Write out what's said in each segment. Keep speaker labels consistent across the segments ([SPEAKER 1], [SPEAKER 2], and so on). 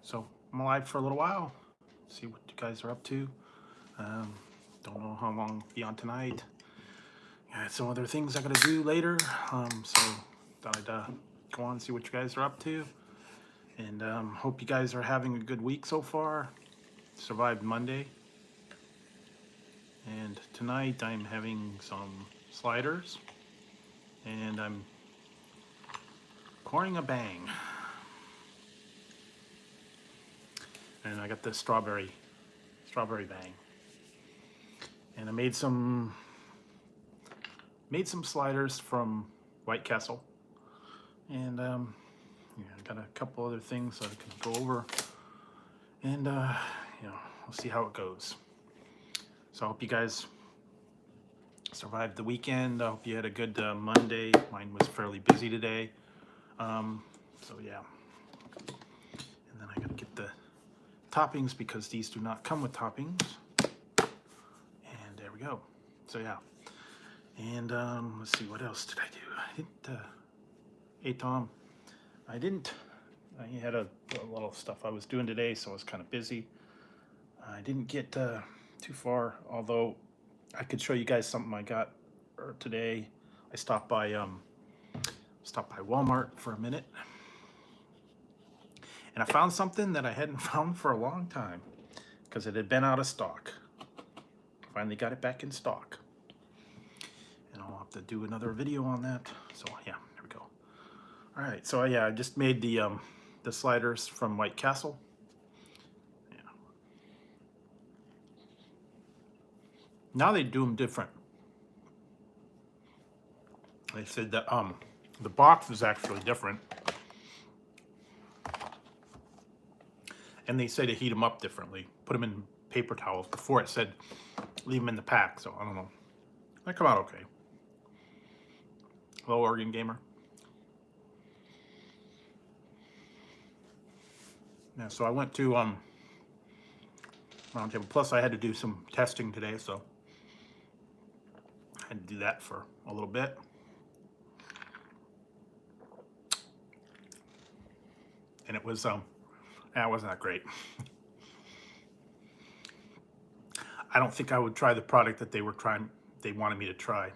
[SPEAKER 1] So I'm alive for a little while. See what you guys are up to. Don't know how long I'll be on tonight. Got some other things I gotta do later. So thought I'd go on and see what you guys are up to. And hope you guys are having a good week so far. Survived Monday. And tonight I'm having some sliders. And I'm pouring a bang. And I got the strawberry bang. And I made some sliders from White Castle. And yeah, I got a couple other things that I can go over. And we'll see how it goes. So I hope you guys survived the weekend. I hope you had a good Monday. Mine was fairly busy today. So yeah. And then I gotta get the toppings because these do not come with toppings. And there we go. So yeah. And let's see, what else did I do? I had a little stuff I was doing today, so I was kind of busy. I didn't get too far, although I could show you guys something I got today. I stopped by Walmart for a minute, and I found something that I hadn't found for a long time because it had been out of stock. Finally got it back in stock, and I'll have to do another video on that. So yeah, there we go. All right, so yeah, I just made the sliders from White Castle. Yeah. Now they do them different. They said that the box is actually different, and they say to heat them up differently. Put them in paper towels. Before it said leave them in the pack, so I don't know. They come out okay. Hello, Oregon Gamer. Yeah, so I went to Roundtable. Plus, I had to do some testing today, so I had to do that for a little bit. And it was it wasn't that great. I don't think I would try the product that they wanted me to try.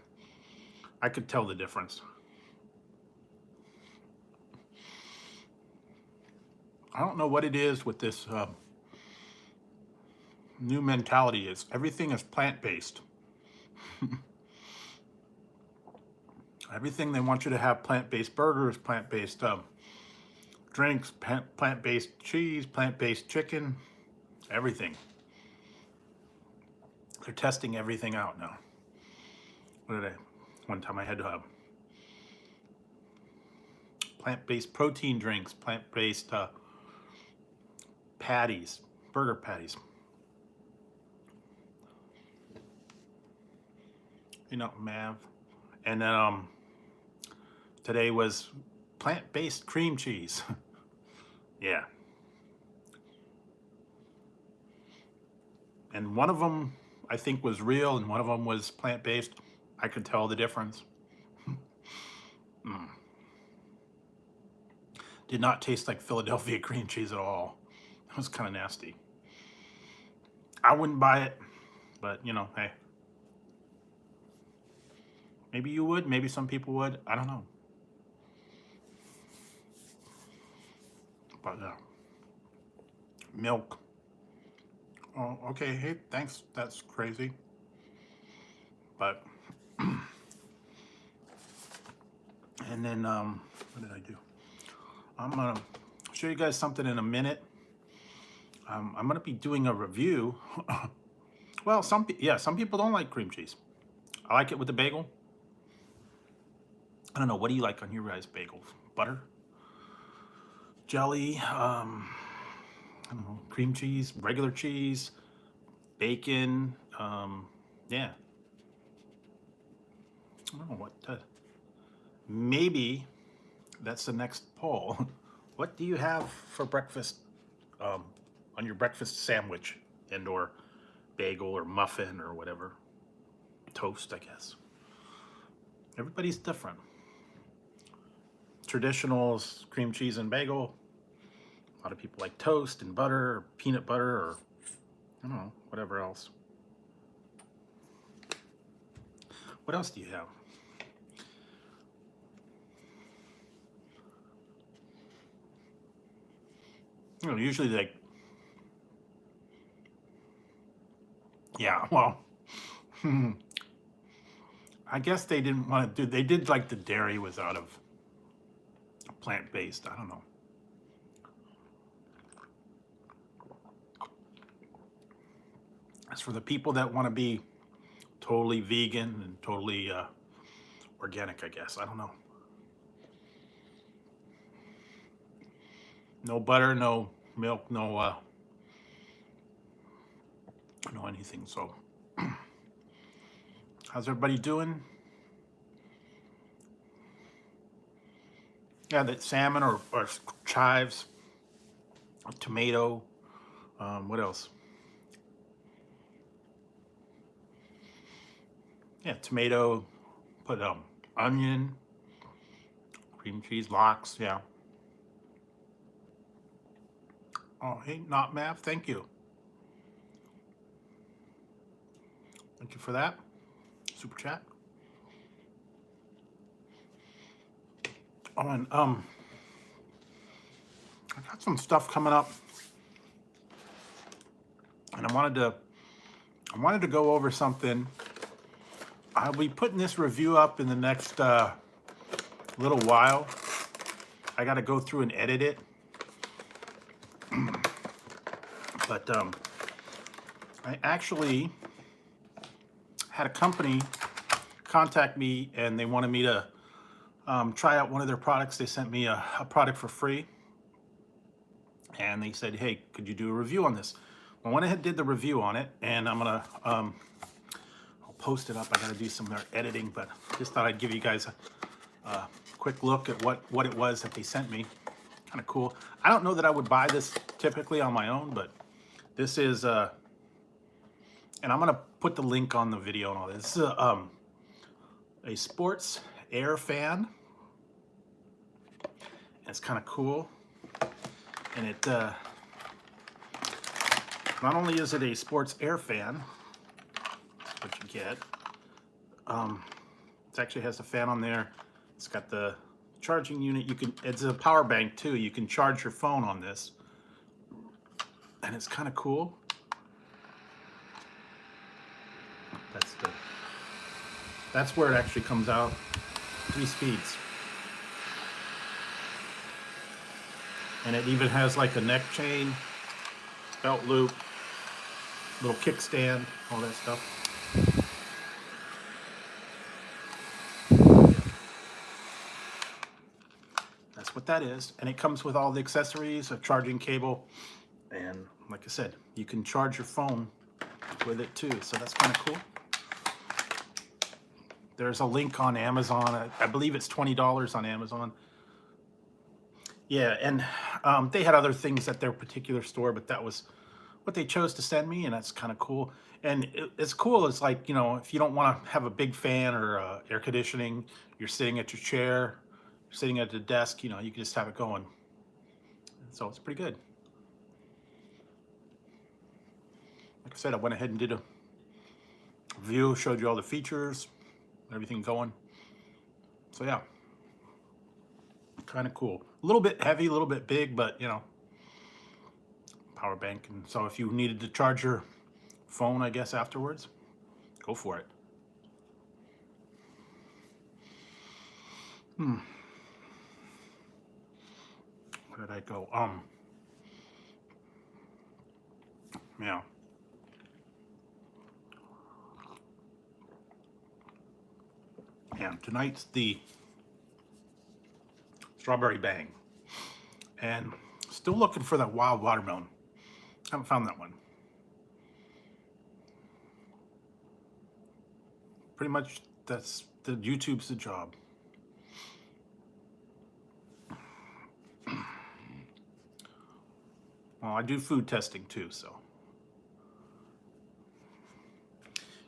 [SPEAKER 1] I could tell the difference. I don't know what it is with this new mentality. Is everything is plant-based. Everything they want you to have: plant-based burgers, plant-based drinks, plant-based cheese, plant-based chicken, everything. They're testing everything out now. One time I had plant-based protein drinks, plant-based patties, burger patties. You know, Mav. And then today was plant-based cream cheese. Yeah. And one of them I think was real and one of them was plant-based. I could tell the difference. Did not taste like Philadelphia cream cheese at all. It was kind of nasty. I wouldn't buy it, but you know, hey. Maybe you would, maybe some people would, I don't know. But milk. Oh, okay, hey, thanks, that's crazy. But, and then, what did I do? I'm gonna show you guys something in a minute. I'm gonna be doing a review. Well, some people don't like cream cheese. I like it with the bagel. I don't know, what do you like on your guys' bagels? Butter? Jelly? I don't know, cream cheese, regular cheese, bacon, yeah. I don't know what maybe that's the next poll. What do you have for breakfast on your breakfast sandwich and or bagel or muffin or whatever? Toast, I guess. Everybody's different. Traditional is cream cheese and bagel. A lot of people like toast and butter or peanut butter or I don't know, whatever else. What else do you have? You know, usually like, yeah, well, I guess they didn't want to do, they did like the dairy was out of plant-based. I don't know. As for the people that want to be totally vegan and totally organic, I guess. I don't know. No butter, no milk, no anything. So, how's everybody doing? Yeah, that salmon or chives, tomato. What else? Yeah, tomato. Put onion, cream cheese, lox. Yeah. Oh, hey, not Mav. Thank you. Thank you for that. Super chat. Oh, and I got some stuff coming up, and I wanted to go over something. I'll be putting this review up in the next little while. I got to go through and edit it, but I actually had a company contact me, and they wanted me to try out one of their products. They sent me a product for free, and they said, hey, could you do a review on this? I went ahead and did the review on it, and I'm gonna I'll post it up. I gotta do some more editing, but just thought I'd give you guys a quick look at what it was that they sent me. Kind of cool. I don't know that I would buy this typically on my own, but this is and I'm gonna put the link on the video and all this. This is a sports air fan. It's kind of cool, and it not only is it a sports air fan, that's what you get. It actually has a fan on there. It's got the charging unit. It's a power bank too. You can charge your phone on this, and it's kind of cool. That's where it actually comes out. 3 speeds. And it even has like a neck chain, belt loop, little kickstand, all that stuff. That's what that is. And it comes with all the accessories, a charging cable, and like I said, you can charge your phone with it too. So that's kind of cool. There's a link on Amazon. I believe it's $20 on Amazon. Yeah, and they had other things at their particular store, but that was what they chose to send me, and that's kind of cool. And it's cool. It's like, you know, if you don't want to have a big fan or air conditioning, you're sitting at your chair, you're sitting at the desk, you know, you can just have it going. So it's pretty good. Like I said, I went ahead and did a review, showed you all the features, everything going. So yeah, kind of cool. A little bit heavy, a little bit big, but you know, power bank. And so if you needed to charge your phone, I guess afterwards, go for it. Where did I go? Yeah. And tonight's the strawberry bang, and still looking for that wild watermelon. Haven't found that one. Pretty much that's the YouTube's the job. Well, I do food testing too, so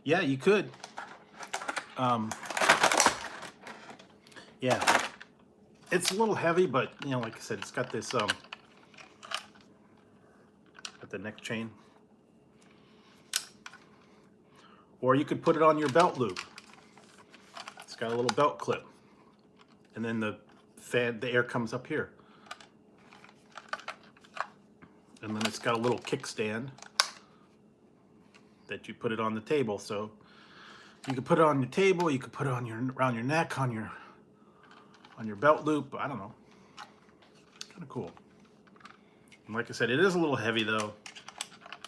[SPEAKER 1] yeah, you could. Yeah, it's a little heavy, but you know, like I said, it's got this the neck chain. Or you could put it on your belt loop. It's got a little belt clip. And then the air comes up here. And then it's got a little kickstand that you put it on the table. So you could put it on your table, you could put it on around your neck, on your belt loop. I don't know. Kind of cool. And like I said, it is a little heavy though,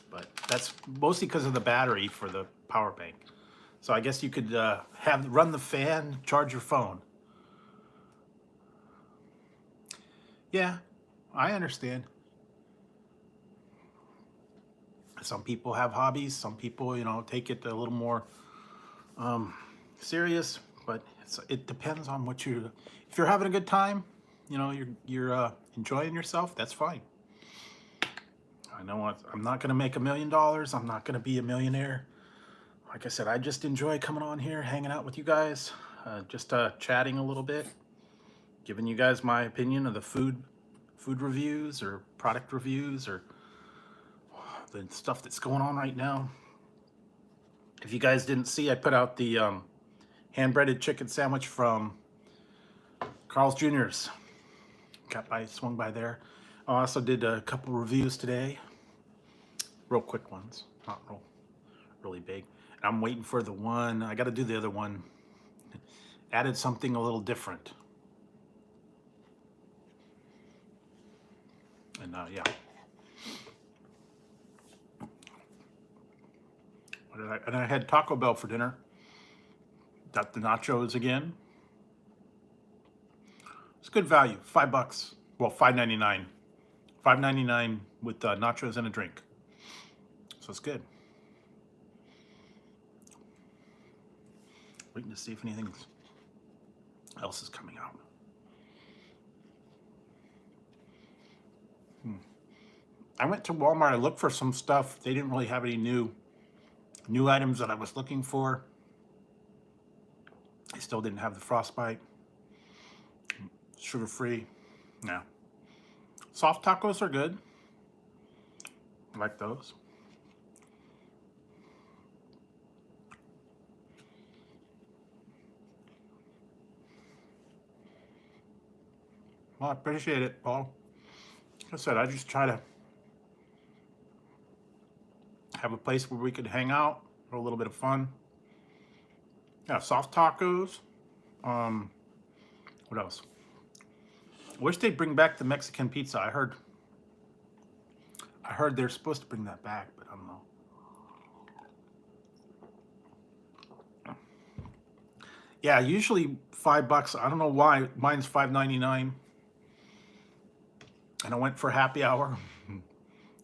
[SPEAKER 1] but that's mostly because of the battery for the power bank. So I guess you could run the fan, charge your phone. Yeah, I understand. Some people have hobbies. Some people, you know, take it a little more serious. But it depends on what you. If you're having a good time, you know, you're enjoying yourself. That's fine. I know I'm not going to make $1 million. I'm not going to be a millionaire. Like I said, I just enjoy coming on here, hanging out with you guys, just chatting a little bit, giving you guys my opinion of the food reviews or product reviews or the stuff that's going on right now. If you guys didn't see, I put out the hand-breaded chicken sandwich from Carl's Jr.'s. Swung by there. I also did a couple reviews today. Real quick ones, not really big. And I'm waiting for the one. I got to do the other one. Added something a little different. And yeah. And I had Taco Bell for dinner. Got the nachos again. It's good value. $5. Well, $5.99. $5.99 with nachos and a drink. So it's good. Waiting to see if anything else is coming out. I went to Walmart. I looked for some stuff. They didn't really have any new items that I was looking for. I still didn't have the frostbite. Sugar-free. No. Soft tacos are good. I like those. Well, I appreciate it, Paul. Like I said, I just try to have a place where we could hang out, have a little bit of fun. Yeah, soft tacos. What else? I wish they'd bring back the Mexican pizza. I heard they're supposed to bring that back, but I don't know. Yeah, usually $5. I don't know why. Mine's $5.99. And I went for happy hour.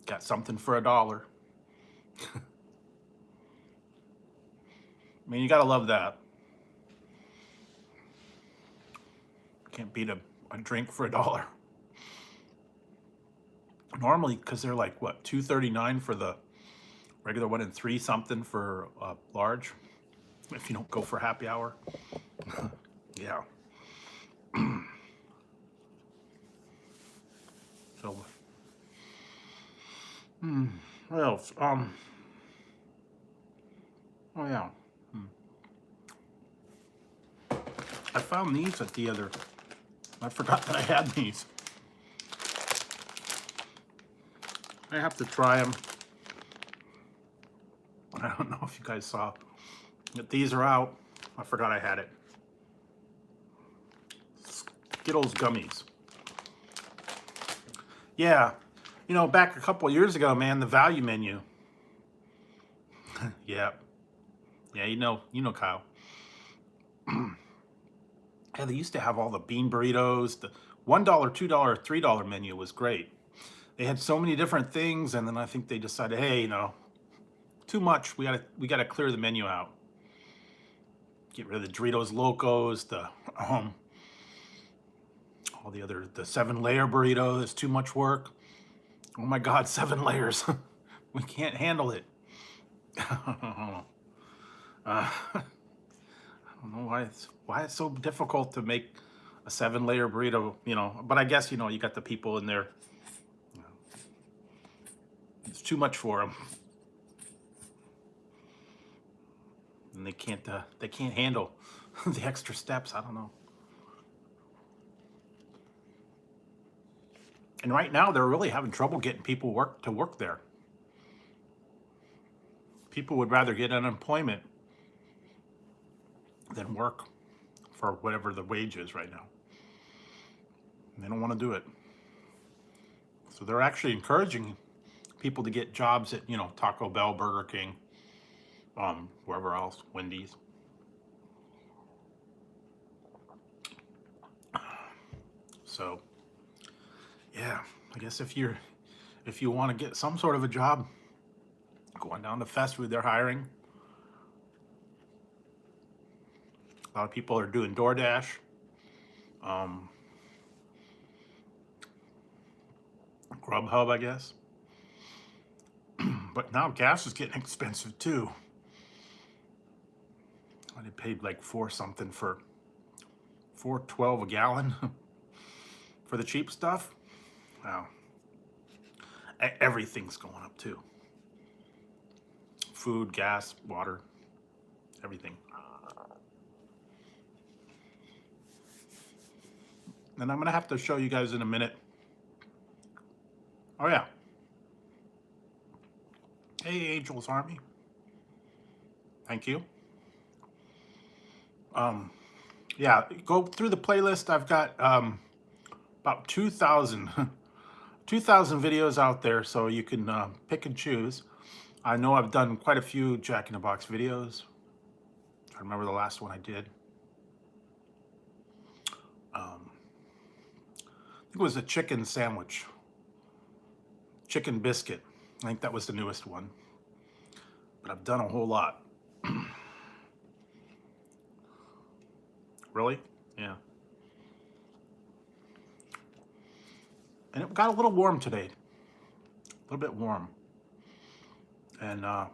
[SPEAKER 1] Got something for $1. I mean, you gotta love that. Can't beat a drink for $1. Normally, because they're like, what, $2.39 for the regular one and $3 something for large, if you don't go for happy hour. Yeah. So, what else? Oh yeah. I found these at the other. I forgot that I had these. I have to try them. I don't know if you guys saw, but these are out. I forgot I had it. Skittles gummies. Yeah, you know, back a couple of years ago, man, the value menu. Yeah, you know, Kyle. Yeah, they used to have all the bean burritos. The $1, $2, $3 menu was great. They had so many different things, and then I think they decided, hey, you know, too much. We gotta clear the menu out. Get rid of the Doritos Locos, the all the other, the 7-layer burrito. There's too much work. Oh my God, 7 layers. We can't handle it. I don't know why it's so difficult to make a 7-layer burrito, you know. But I guess, you know, you got the people in there, you know, It's too much for them, and they can't handle the extra steps. I don't know. And right now, they're really having trouble getting people to work there. People would rather get unemployment than work for whatever the wage is right now. And they don't want to do it. So they're actually encouraging people to get jobs at, Taco Bell, Burger King, wherever else, Wendy's. So, yeah, I guess if you want to get some sort of a job, going down to fast food, they're hiring. A lot of people are doing DoorDash. Grubhub, I guess. But now gas is getting expensive too. I paid like $4 for $4.12 a gallon for the cheap stuff. Wow. Everything's going up too. Food, gas, water, everything. And I'm gonna have to show you guys in a minute. Oh yeah. Hey, Angel's Army. Thank you. Yeah, go through the playlist. I've got about 2,000 videos out there, so you can pick and choose. I know I've done quite a few Jack in the Box videos. I remember the last one I did. I think it was a chicken sandwich. Chicken biscuit. I think that was the newest one. But I've done a whole lot. Really? Yeah. And it got a little warm today. A little bit warm. And I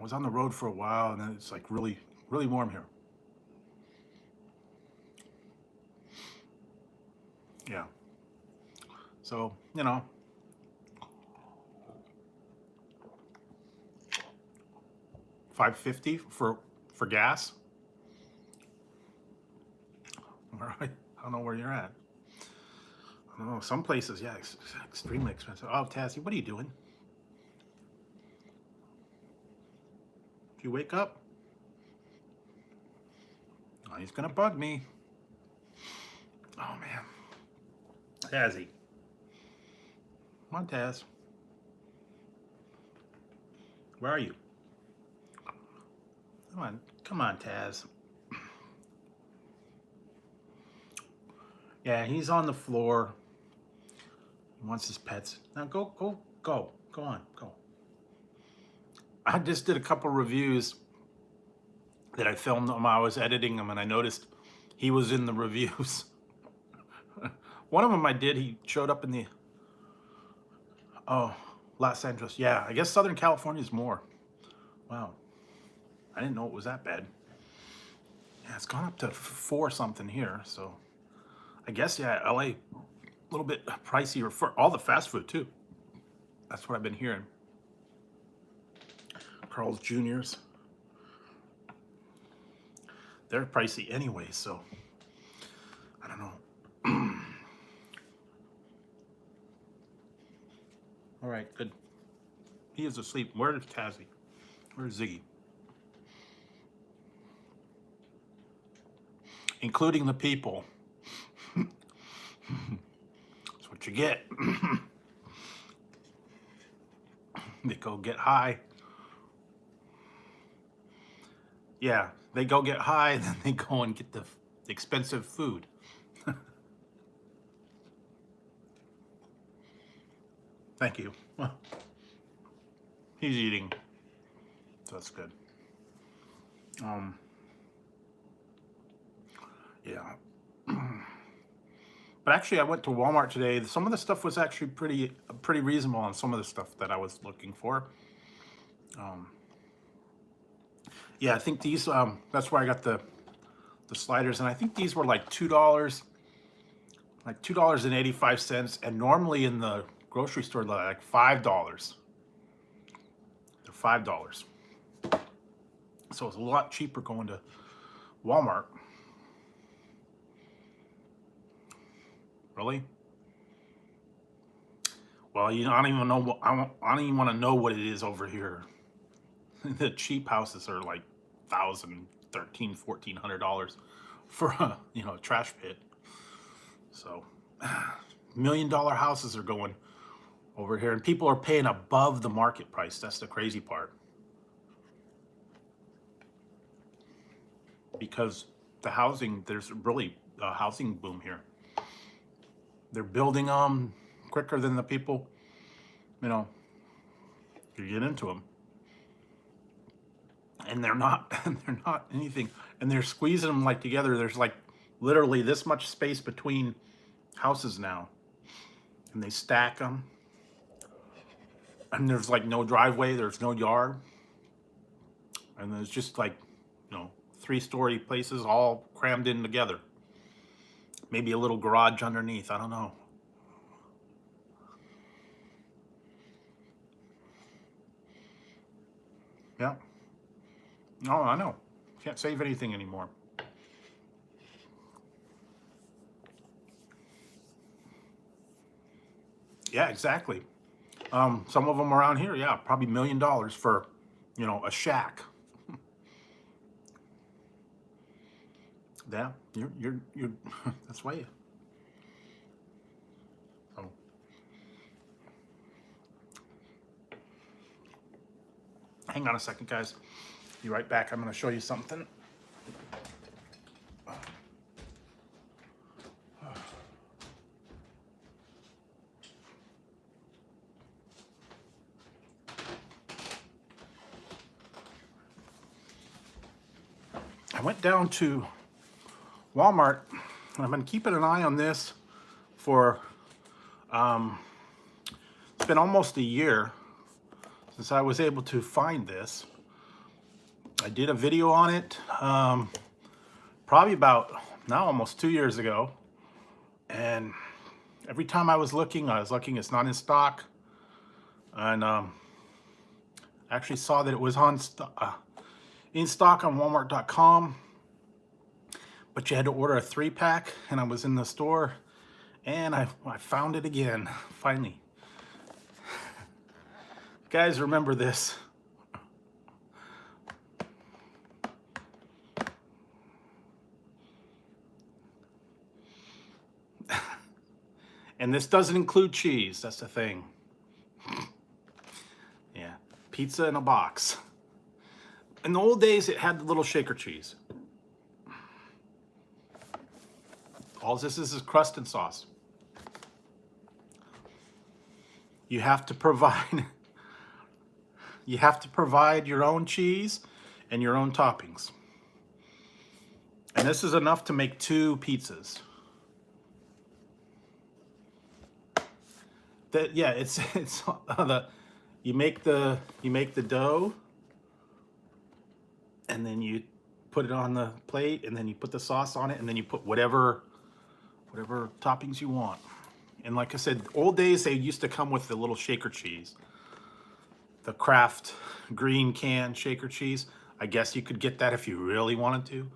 [SPEAKER 1] was on the road for a while, and it's like really, really warm here. Yeah. So, $5.50 for gas. I don't know where you're at. I don't know. Some places, yeah, it's extremely expensive. Oh, Tassie, what are you doing? Did you wake up? Oh, he's gonna bug me. Oh man. Tazzy. Come on, Taz. Where are you? Come on, Taz. Yeah, he's on the floor. He wants his pets. Now go on, go. I just did a couple reviews that I filmed them. I was editing them, and I noticed he was in the reviews. One of them I did. He showed up in the Los Angeles. Yeah, I guess Southern California is more. Wow, I didn't know it was that bad. Yeah, it's gone up to 4 something here. So I guess LA a little bit pricier for all the fast food too. That's what I've been hearing. Carl's Jr.'s. They're pricey anyway, so I don't know. All right, good. He is asleep. Where's Tazzy? Where's Ziggy? Including the people. That's what you get. They go get high. Yeah, they go get high, then they go and get the expensive food. Thank you. Well, he's eating, so that's good. Yeah. But actually, I went to Walmart today. Some of the stuff was actually pretty reasonable on some of the stuff that I was looking for. Yeah, I think these. That's where I got the sliders, and I think these were like $2, like $2.85. And normally in the grocery store like $5. They're $5. So it's a lot cheaper going to Walmart. Really? Well, you know, I don't even know. I don't even want to know what it is over here. The cheap houses are like $1,000, $1,300, $1,400 for a a trash pit. So $1 million houses are going over here, and people are paying above the market price. That's the crazy part. Because the housing, there's really a housing boom here. They're building quicker than the people, you get into them. And they're not anything. And they're squeezing them like together. There's like literally this much space between houses now. And they stack them. And there's like no driveway, there's no yard. And there's just like, 3-story places all crammed in together. Maybe a little garage underneath, I don't know. Yeah. Oh, I know. Can't save anything anymore. Yeah, exactly. Some of them around here, yeah, probably $1 million for, a shack. Yeah, you're that's why. Oh. Hang on a second, guys. Be right back. I'm going to show you something. I went down to Walmart, and I've been keeping an eye on this for, it's been almost a year since I was able to find this. I did a video on it, probably about now almost 2 years ago. And every time I was looking, it's not in stock. And I actually saw that it was in stock on Walmart.com. But you had to order a 3-pack, and I was in the store, and I found it again, finally. Guys, remember this. And this doesn't include cheese, that's the thing. Yeah, pizza in a box. In the old days, it had the little shaker cheese. All this is crust and sauce. You have to provide your own cheese and your own toppings. And this is enough to make 2 pizzas. Yeah, it's you make the dough, and then you put it on the plate, and then you put the sauce on it, and then you put whatever toppings you want. And like I said, old days, they used to come with the little shaker cheese, the Kraft green can shaker cheese. I guess you could get that if you really wanted to,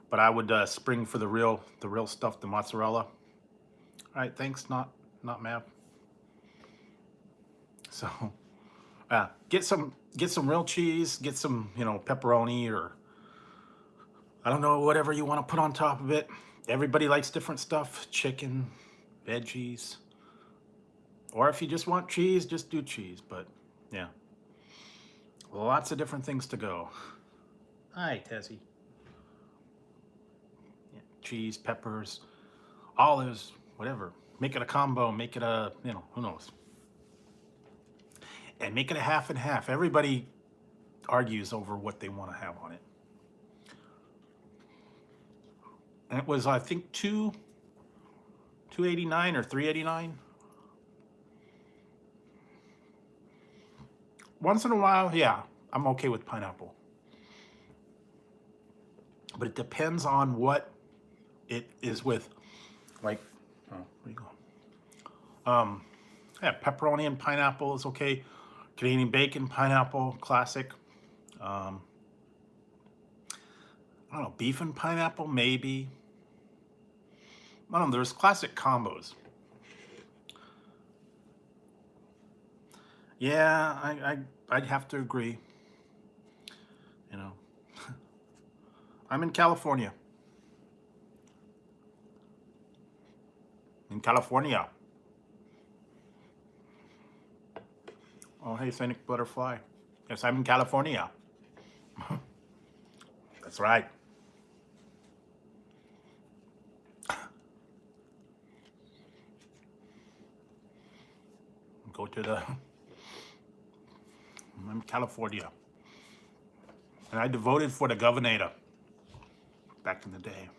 [SPEAKER 1] but I would spring for the real stuff, the mozzarella. All right, thanks, not Mav. So get some real cheese, get some pepperoni, or I don't know, whatever you want to put on top of it. Everybody likes different stuff, chicken, veggies, or if you just want cheese, just do cheese. But yeah, lots of different things to go. Hi, Tessie. Yeah, cheese, peppers, olives, whatever. Make it a combo, make it a, who knows. And make it a half and half. Everybody argues over what they want to have on it. And it was, I think, $2.89 or $3.89. Once in a while, yeah, I'm okay with pineapple. But it depends on what it is with. Like, oh, where you go? Yeah, pepperoni and pineapple is okay. Canadian bacon, pineapple, classic. I don't know, beef and pineapple, maybe. I don't know, there's classic combos. Yeah, I'd have to agree. You know, I'm in California. In California. Oh, hey, Scenic Butterfly. Yes, I'm in California. That's right. Go to the. I'm in California. And I voted for the governor back in the day.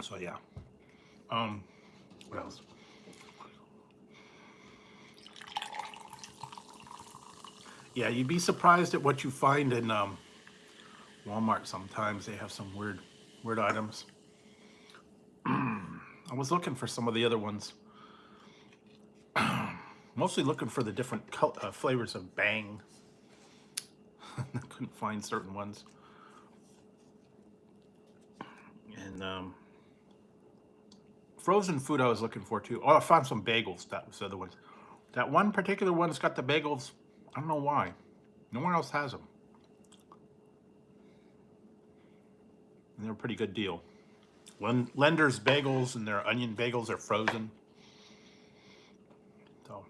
[SPEAKER 1] So yeah. What else? Yeah, you'd be surprised at what you find in Walmart. Sometimes they have some weird items. I was looking for some of the other ones. Mostly looking for the different flavors of Bang. I couldn't find certain ones. And frozen food I was looking for too. Oh, I found some bagels. That was the other ones. That one particular one's got the bagels. I don't know why. No one else has them. And they're a pretty good deal. Lender's bagels and their onion bagels are frozen. So.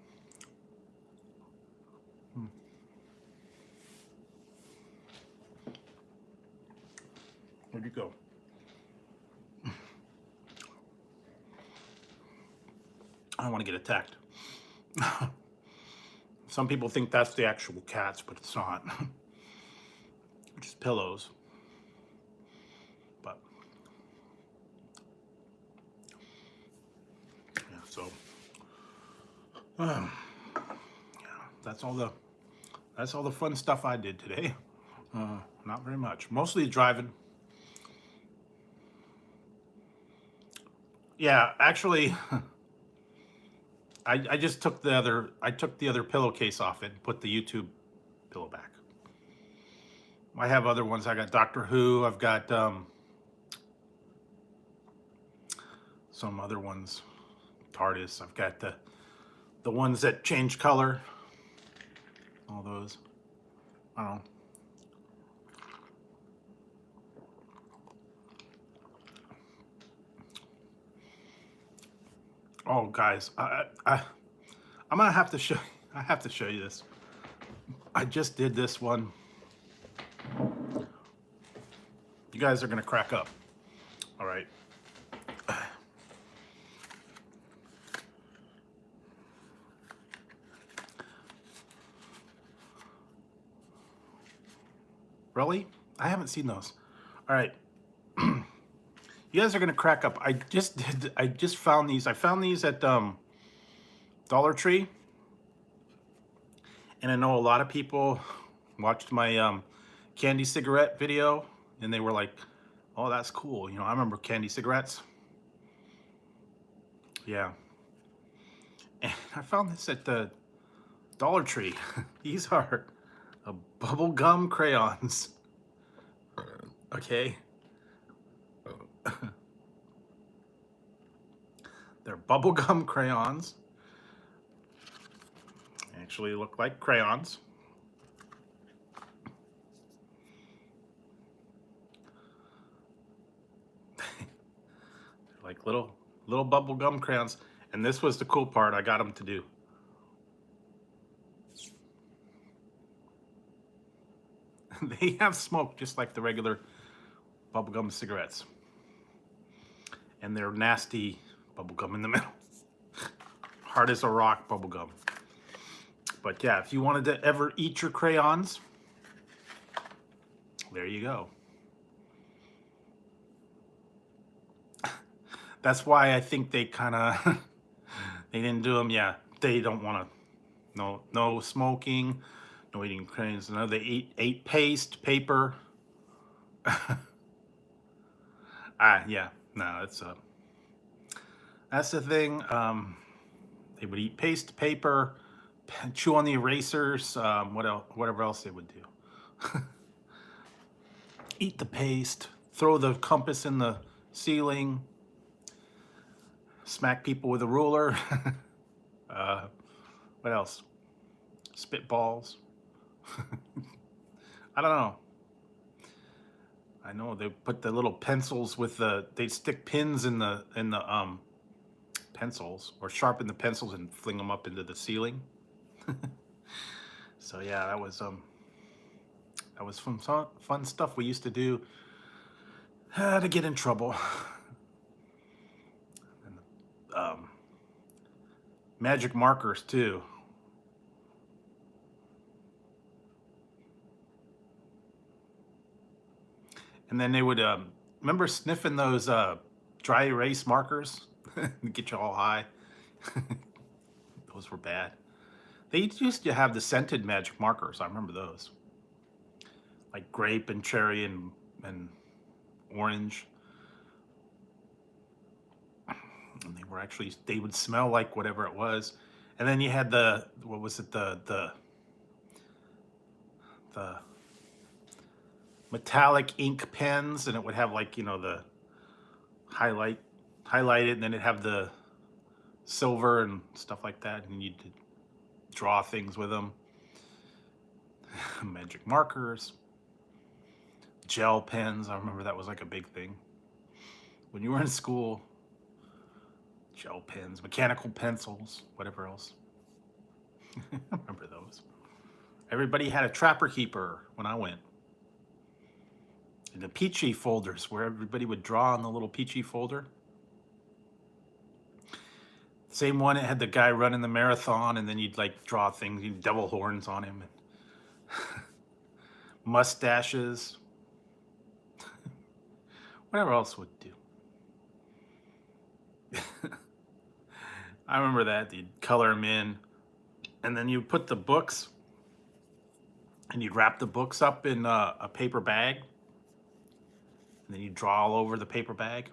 [SPEAKER 1] Where'd you go? I don't want to get attacked. Some people think that's the actual cats, but it's not. Just pillows. But yeah, so yeah, that's all the fun stuff I did today. Not very much. Mostly driving. Yeah, actually, I just took the other pillowcase off it and put the YouTube pillow back. I have other ones. I got Doctor Who. I've got some other ones. TARDIS. I've got the ones that change color. All those. I don't know. Oh, guys, I'm gonna have to show. I have to show you this. I just did this one. You guys are gonna crack up. All right. Really? I haven't seen those. All right. You guys are gonna crack up. I just found these. I found these at Dollar Tree. And I know a lot of people watched my candy cigarette video and they were like, oh, that's cool. You know, I remember candy cigarettes. Yeah. And I found this at the Dollar Tree. These are bubble gum crayons. Okay. They're bubble gum crayons. Actually look like crayons. Like little bubble gum crayons. And this was the cool part I got them to do. They have smoke just like the regular bubblegum cigarettes. And they're nasty bubblegum in the middle. Hard as a rock bubblegum. But yeah, if you wanted to ever eat your crayons, there you go. That's why I think they kind of, they didn't do them. Yeah, they don't want to, no smoking, no eating crayons. No, they ate paste, paper. Yeah, no, that's the thing. They would eat paste paper, chew on the erasers. What else? Whatever else they would do. Eat the paste, throw the compass in the ceiling, smack people with a ruler. uh, what else? Spitballs. I don't know. I know they put the little pencils with they'd stick pins in the pencils, or sharpen the pencils and fling them up into the ceiling. So yeah, that was fun stuff we used to do to get in trouble. And, magic markers too. And then they would remember sniffing those dry erase markers and get you all high. Those were bad. They used to have the scented magic markers. I remember those, like grape and cherry and orange. And they would smell like whatever it was. And then you had what was it, the metallic ink pens, and it would have, like, the highlighted, and then it'd have the silver and stuff like that, and you'd draw things with them. Magic markers, gel pens. I remember that was like a big thing when you were in school. Gel pens, mechanical pencils, whatever else. I remember those. Everybody had a Trapper Keeper when I went. And the Peachy folders, where everybody would draw on the little Peachy folder. Same one, it had the guy running the marathon, and then you'd like draw things, you'd devil horns on him, and mustaches. Whatever else would do. I remember that. You'd color them in, and then you put the books, and you'd wrap the books up in a paper bag, and then you draw all over the paper bag.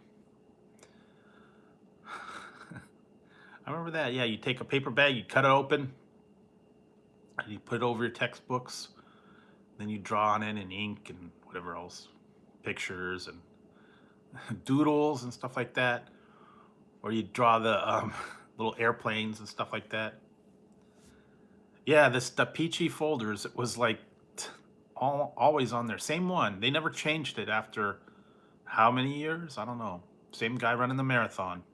[SPEAKER 1] I remember that. Yeah, you take a paper bag, you cut it open, and you put it over your textbooks. Then you draw on it in ink and whatever else, pictures and doodles and stuff like that. Or you draw the little airplanes and stuff like that. Yeah, the Peachy folders, it was like always on there. Same one. They never changed it after how many years? I don't know. Same guy running the marathon.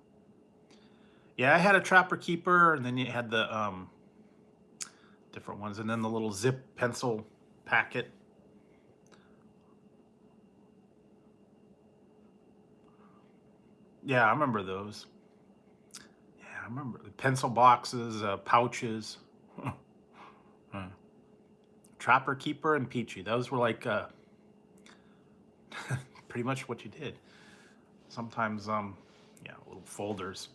[SPEAKER 1] Yeah, I had a Trapper Keeper, and then you had the different ones, and then the little zip pencil packet. Yeah, I remember those. Yeah, I remember the pencil boxes, pouches. Trapper Keeper and Peachy. Those were like pretty much what you did. Sometimes, yeah, little folders.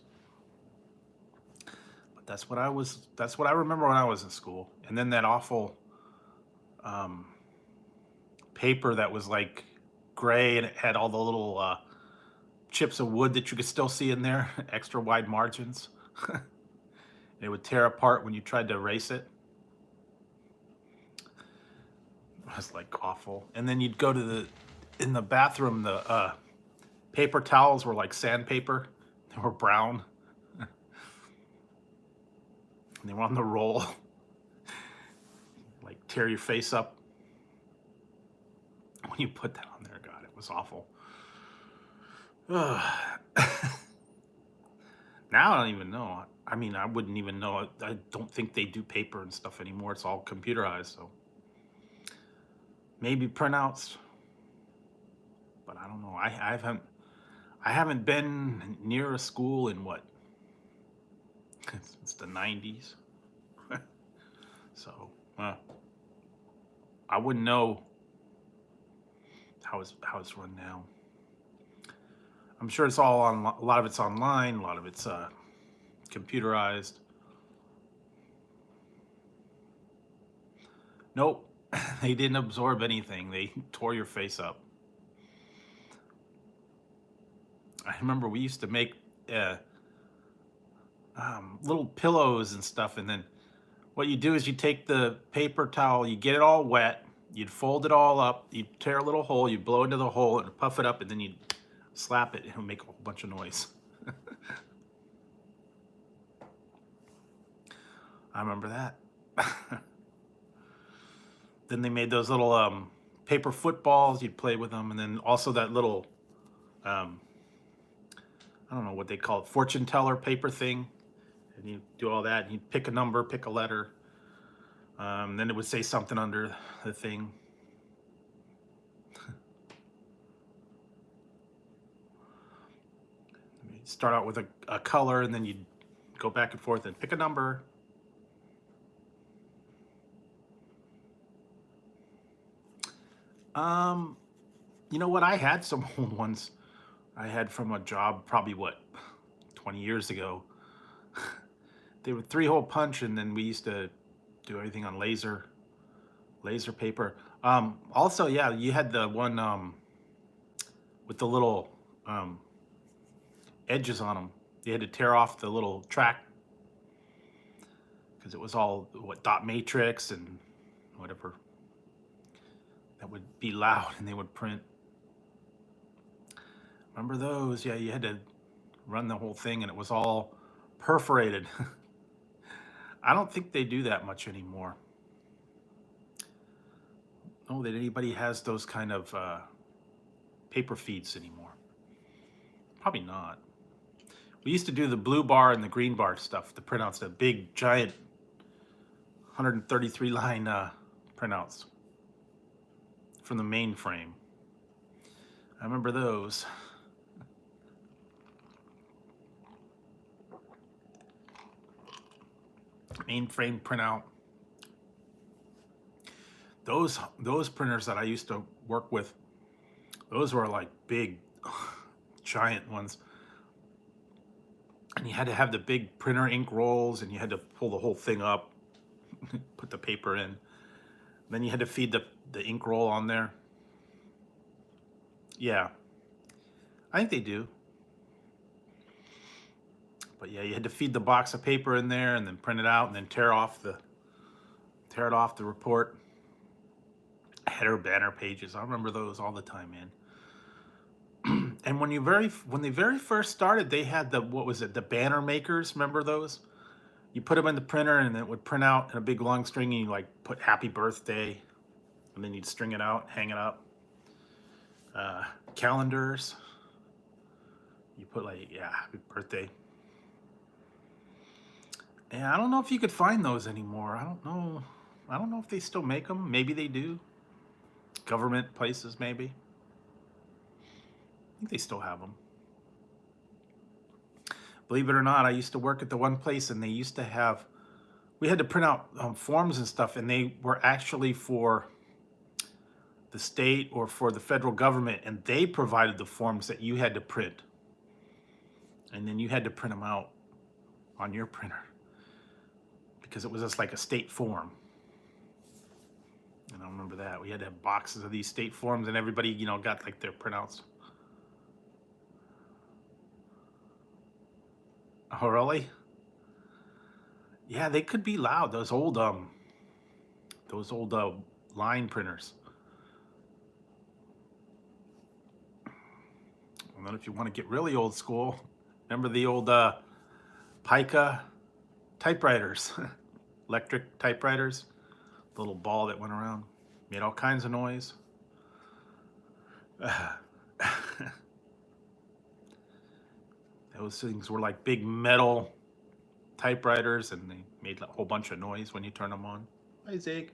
[SPEAKER 1] But that's what I remember when I was in school. And then that awful paper that was like gray, and it had all the little chips of wood that you could still see in there, extra wide margins. It would tear apart when you tried to erase it. It was like awful. And then you'd go to in the bathroom, the paper towels were like sandpaper. They were brown. And they were on the roll. Like tear your face up when you put that on there. God, it was awful. Now I don't even know. I mean, I wouldn't even know. I don't think they do paper and stuff anymore. It's all computerized, so maybe printouts, but I don't know. I haven't been near a school in what? It's the 90s. So I wouldn't know how it's run now. I'm sure it's all on. A lot of it's online. A lot of it's computerized. Nope, they didn't absorb anything. They tore your face up. I remember we used to make uh, little pillows and stuff, and then what you do is you take the paper towel, you get it all wet, you'd fold it all up, you'd tear a little hole, you'd blow into the hole and puff it up, and then you'd slap it and it would make a whole bunch of noise. I remember that. Then they made those little paper footballs, you'd play with them, and then also that little, um, I don't know what they call it, fortune teller paper thing. And you do all that, and you'd pick a number, pick a letter. Then it would say something under the thing. You'd start out with a color, and then you'd go back and forth and pick a number. You know what? I had some old ones. I had from a job probably, what, 20 years ago. They were 3-hole punch, and then we used to do everything on laser paper. Also, yeah, you had the one with the little edges on them. You had to tear off the little track because it was all what dot matrix and whatever. That would be loud, and they would print. Remember those? Yeah, you had to run the whole thing, and it was all perforated. I don't think they do that much anymore. Oh, that anybody has those kind of paper feeds anymore. Probably not. We used to do the blue bar and the green bar stuff, the printouts, the big, giant 133 line printouts from the mainframe. I remember those. Mainframe printout. Those printers that I used to work with, those were like big, giant ones. And you had to have the big printer ink rolls, and you had to pull the whole thing up, put the paper in. Then you had to feed the ink roll on there. Yeah, I think they do. But yeah, you had to feed the box of paper in there and then print it out and then tear it off the report. Header banner pages. I remember those all the time, man. And when they very first started, they had the banner makers. Remember those? You put them in the printer, and it would print out in a big long string, and you like put happy birthday, and then you'd string it out, hang it up. Calendars. You put like, yeah, happy birthday. And I don't know if you could find those anymore. I don't know. I don't know if they still make them. Maybe they do. Government places, maybe. I think they still have them. Believe it or not, I used to work at the one place, and they used to have, we had to print out forms and stuff, and they were actually for the state or for the federal government, and they provided the forms that you had to print. And then you had to print them out on your printer because it was just like a state form. And I remember that. We had to have boxes of these state forms, and everybody, got like their printouts. Oh, really? Yeah, they could be loud. Those old line printers. And then if you want to get really old school, remember the old Pica typewriters, electric typewriters, the little ball that went around, made all kinds of noise. Those things were like big metal typewriters, and they made a whole bunch of noise when you turn them on. Hi, Zig.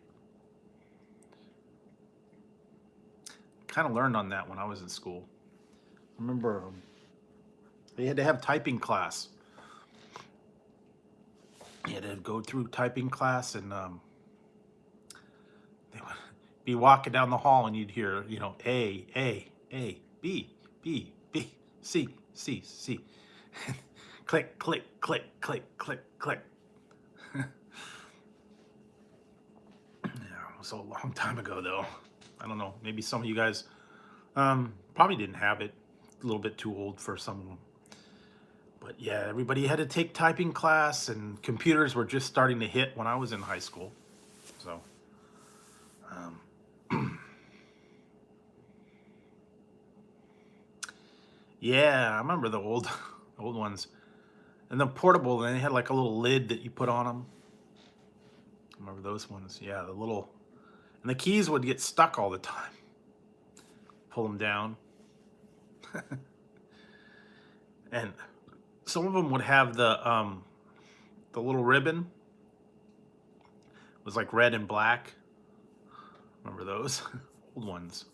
[SPEAKER 1] Kind of learned on that when I was in school. I remember they had to have typing class. You had to go through typing class, and they would be walking down the hall, and you'd hear, A, B, B, B, C, C, C. Click, click, click, click, click, click. Yeah, it was a long time ago, though. I don't know. Maybe some of you guys probably didn't have it. a little bit too old for some of them. But yeah, everybody had to take typing class, and computers were just starting to hit when I was in high school. So, yeah, I remember the old, old ones. And the portable, they had like a little lid that you put on them. I remember those ones. Yeah, the little, and the keys would get stuck all the time. Pull them down. And some of them would have the little ribbon. It was like red and black. Remember those? Old ones.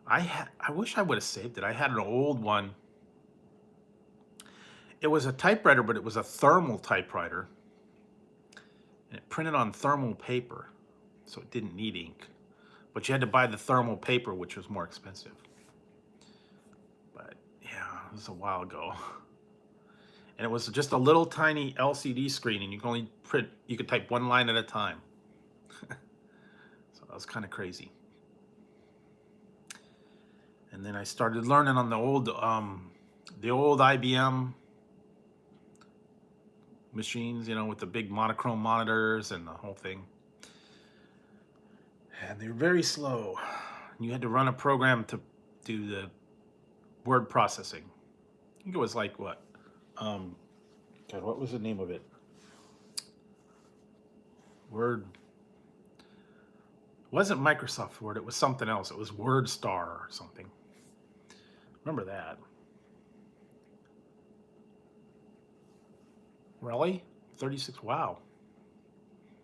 [SPEAKER 1] I wish I would have saved it. I had an old one. It was a typewriter, but it was a thermal typewriter. And it printed on thermal paper, so it didn't need ink. But you had to buy the thermal paper, which was more expensive. But yeah, it was a while ago. And it was just a little tiny LCD screen, and you could only print, you could type one line at a time. So that was kind of crazy. And then I started learning on the old IBM machines, you know, with the big monochrome monitors and the whole thing. And they were very slow. You had to run a program to do the word processing. I think it was like what? God, what was the name of it? Word. It wasn't Microsoft Word. It was something else. It was WordStar or something. Remember that? Really? 36. Wow.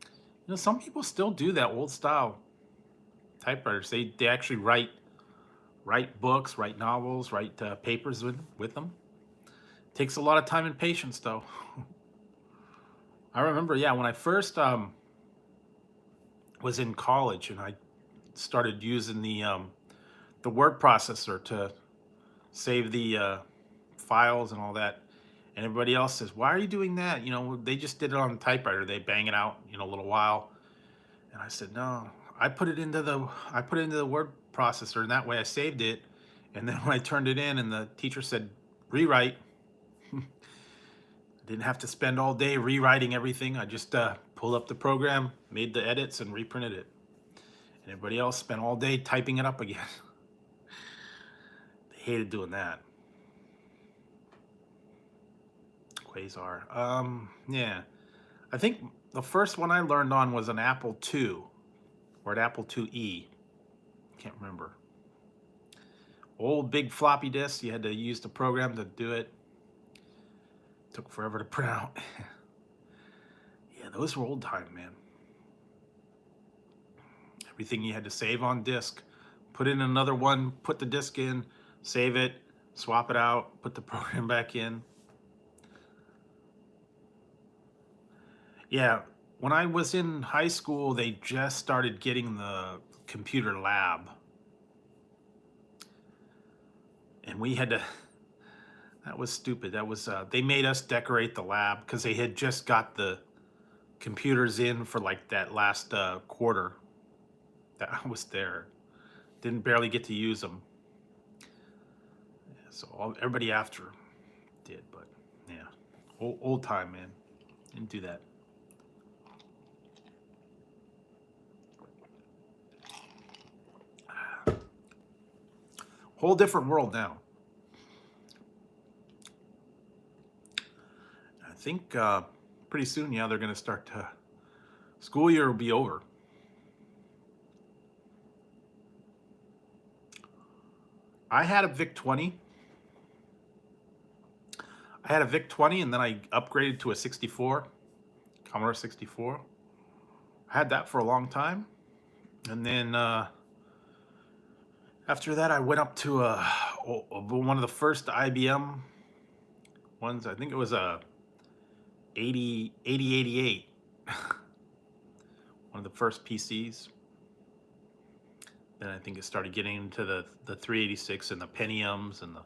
[SPEAKER 1] You know, some people still do that old style typewriters. They actually write books, write novels, write papers with them. Takes a lot of time and patience, though. I remember, yeah, when I first was in college and I started using the word processor to save the files and all that. And everybody else says, "Why are you doing that? You know, they just did it on the typewriter. They bang it out, you know, a little while." And I said, "No, I put it into the word processor, and that way I saved it. And then when I turned it in, and the teacher said rewrite, I didn't have to spend all day rewriting everything. I just pulled up the program, made the edits, and reprinted it. And everybody else spent all day typing it up again." They hated doing that. Quasar. Yeah. I think the first one I learned on was an Apple II or an Apple IIe. Can't remember. Old big floppy disk. You had to use the program to do it. Took forever to print out. Yeah, those were old time, man. Everything you had to save on disk. Put in another one, put the disk in, save it, swap it out, put the program back in. Yeah, when I was in high school, they just started getting the computer lab. And we had to, that was stupid. That was, they made us decorate the lab because they had just got the computers in for like that last quarter that I was there. Didn't barely get to use them. Yeah, so everybody after did, but yeah, old time, man. Didn't do that. Whole different world now. I think pretty soon, yeah, they're going to start to, school year will be over. I had a VIC-20. I had a VIC-20 and then I upgraded to a 64, Commodore 64. I had that for a long time. And then after that, I went up to one of the first IBM ones. I think it was a 8088. One of the first PCs. Then I think it started getting into the 386 and the Pentiums and the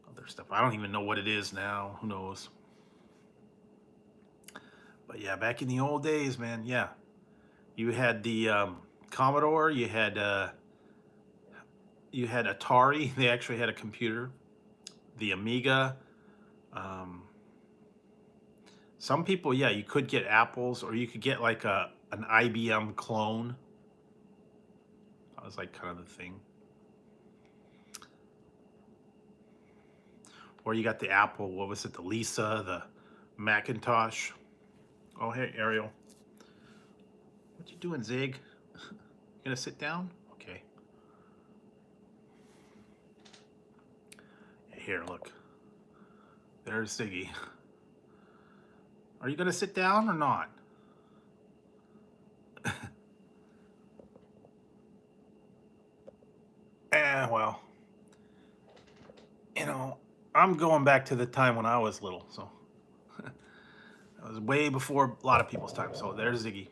[SPEAKER 1] other stuff. I don't even know what it is now. Who knows? But yeah, back in the old days, man, yeah. You had the Commodore, you had Atari. They actually had a computer. the Amiga. Some people, yeah, you could get Apples, or you could get like an IBM clone. That was like kind of the thing. Or you got the Apple, what was it, the Lisa, the Macintosh. Oh, hey, Ariel. What you doing, Zig? You gonna sit down? Okay. Here, look. There's Ziggy. Are you gonna sit down or not? Well, you know, I'm going back to the time when I was little, so that was way before a lot of people's time. So there's Ziggy.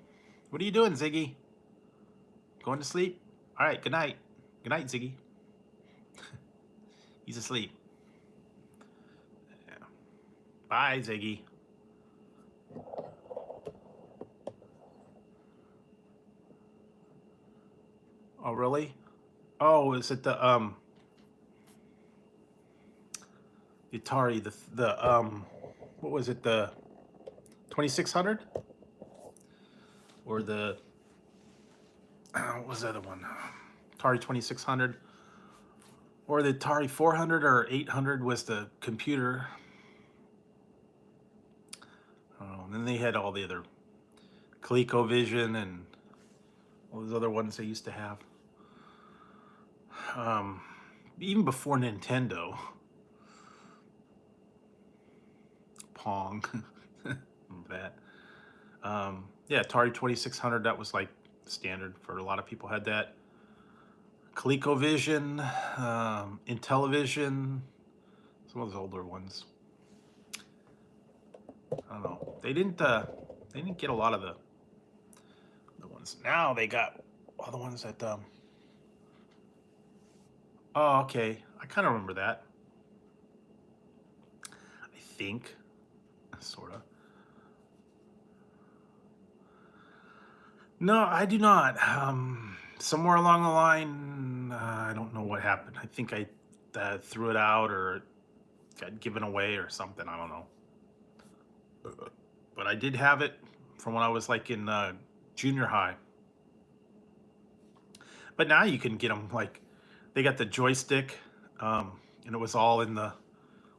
[SPEAKER 1] What are you doing, Ziggy? Going to sleep? All right, good night. Good night, Ziggy. He's asleep. Yeah. Bye, Ziggy. Oh, really? Oh, is it the Atari, what was it, the 2600? Or the, what was the other one? Atari 2600? Or the Atari 400 or 800 was the computer. And then they had all the other ColecoVision and all those other ones they used to have. Even before Nintendo. Pong. Remember that? Yeah, Atari 2600, that was like standard for a lot of people had that. ColecoVision, Intellivision, some of those older ones. I don't know. They didn't get a lot of the ones. Now they got all the ones that oh, okay. I kind of remember that. I think, sort of. No, I do not. Somewhere along the line, I don't know what happened. I think I threw it out or got given away or something. I don't know. But I did have it from when I was like in junior high. But now you can get them like they got the joystick, and it was all in the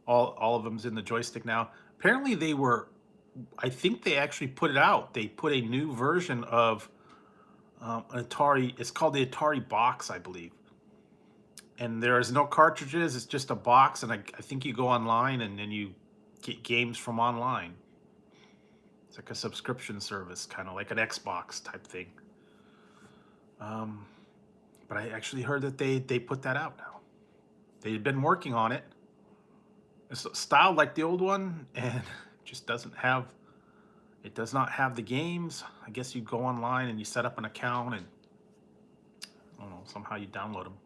[SPEAKER 1] all of them's in the joystick now. Apparently they were. I think they actually put it out. They put a new version of an Atari. It's called the Atari Box, I believe. And there is no cartridges. It's just a box, and I think you go online and then you get games from online. It's like a subscription service, kind of like an Xbox type thing. But I actually heard that they put that out now. They've been working on it. It's styled like the old one, and just doesn't have. It does not have the games. I guess you go online and you set up an account, and I don't know, somehow you download them.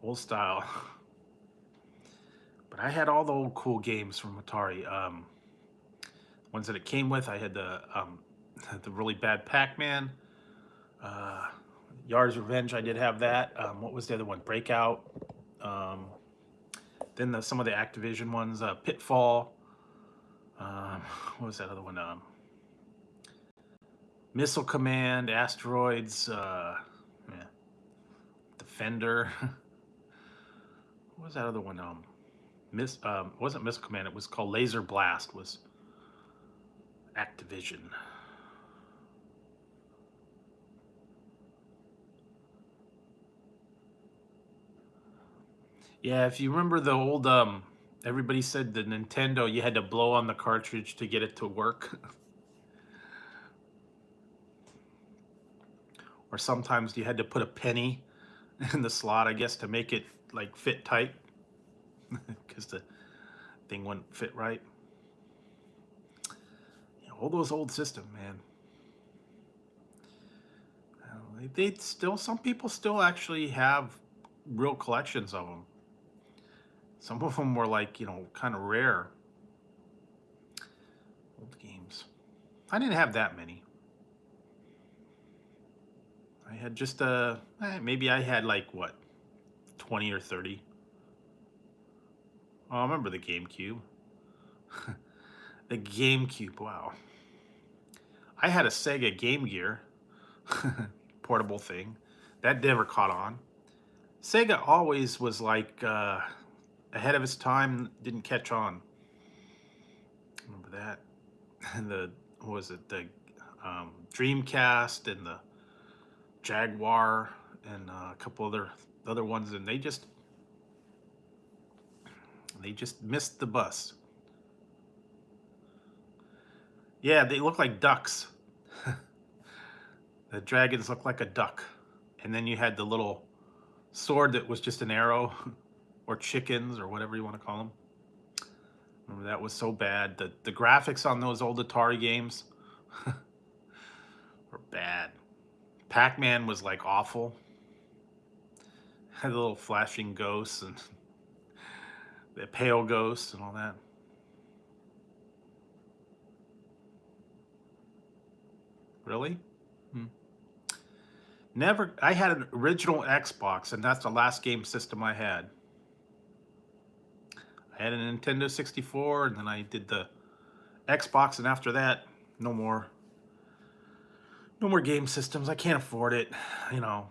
[SPEAKER 1] Old style. But I had all the old cool games from Atari. Ones that it came with, I had the really bad Pac-Man. Yard's Revenge, I did have that. What was the other one? Breakout. Then some of the Activision ones, Pitfall. What was that other one? Missile Command, Asteroids, yeah. Defender. What was that other one? Wasn't Missile Command, it was called Laser Blast, was Activision. Yeah, if you remember the old, everybody said the Nintendo, you had to blow on the cartridge to get it to work. Or sometimes you had to put a penny in the slot, I guess, to make it like fit tight, because the thing wouldn't fit right. Yeah, all those old systems, man. They still, some people still actually have real collections of them. Some of them were like, kind of rare. Old games. I didn't have that many. I had just maybe I had like what, 20 or 30. Oh, I remember the GameCube. The GameCube, wow. I had a Sega Game Gear, portable thing. That never caught on. Sega always was like ahead of its time, didn't catch on. Remember that? And the, what was it, the Dreamcast and the Jaguar and a couple other ones, and they just missed the bus. Yeah, they look like ducks. The dragons look like a duck, and then you had the little sword that was just an arrow, or chickens, or whatever you want to call them. Remember, that was so bad. The graphics on those old Atari games were bad. Pac-Man was like awful. Had the little flashing ghosts and the pale ghosts and all that. Really? Hmm. Never. I had an original Xbox, and that's the last game system I had. I had a Nintendo 64, and then I did the Xbox, and after that, no more. No more game systems. I can't afford it, you know.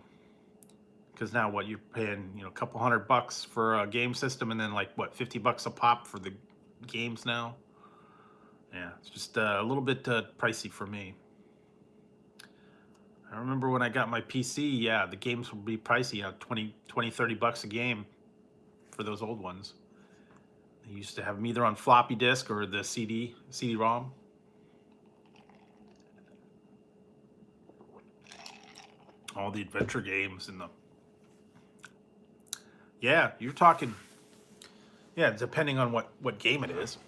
[SPEAKER 1] Because now what, you're paying, you know, a couple $100 for a game system, and then like what, $50 a pop for the games now. Yeah, it's just a little bit pricey for me. I remember when I got my PC, yeah, the games would be pricey, you know, 20, $30 a game for those old ones. They used to have them either on floppy disk or the CD-ROM. All the adventure games and the... Yeah, you're talking... Yeah, depending on what game it is.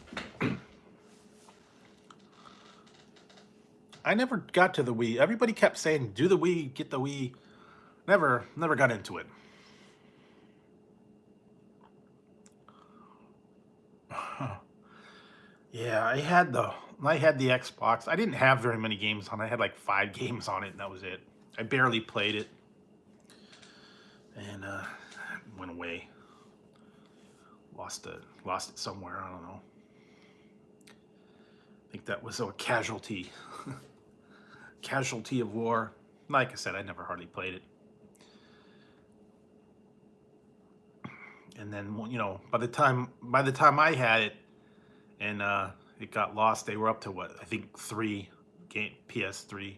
[SPEAKER 1] I never got to the Wii. Everybody kept saying, do the Wii, get the Wii. Never got into it. Yeah, I had the Xbox. I didn't have very many games on it. I had like 5 games on it, and that was it. I barely played it. And went away. Lost it somewhere, I don't know. I think that was a casualty. Casualty of war. Like I said, I never hardly played it. And then, you know, by the time I had it and it got lost, they were up to what, I think 3 game, PS3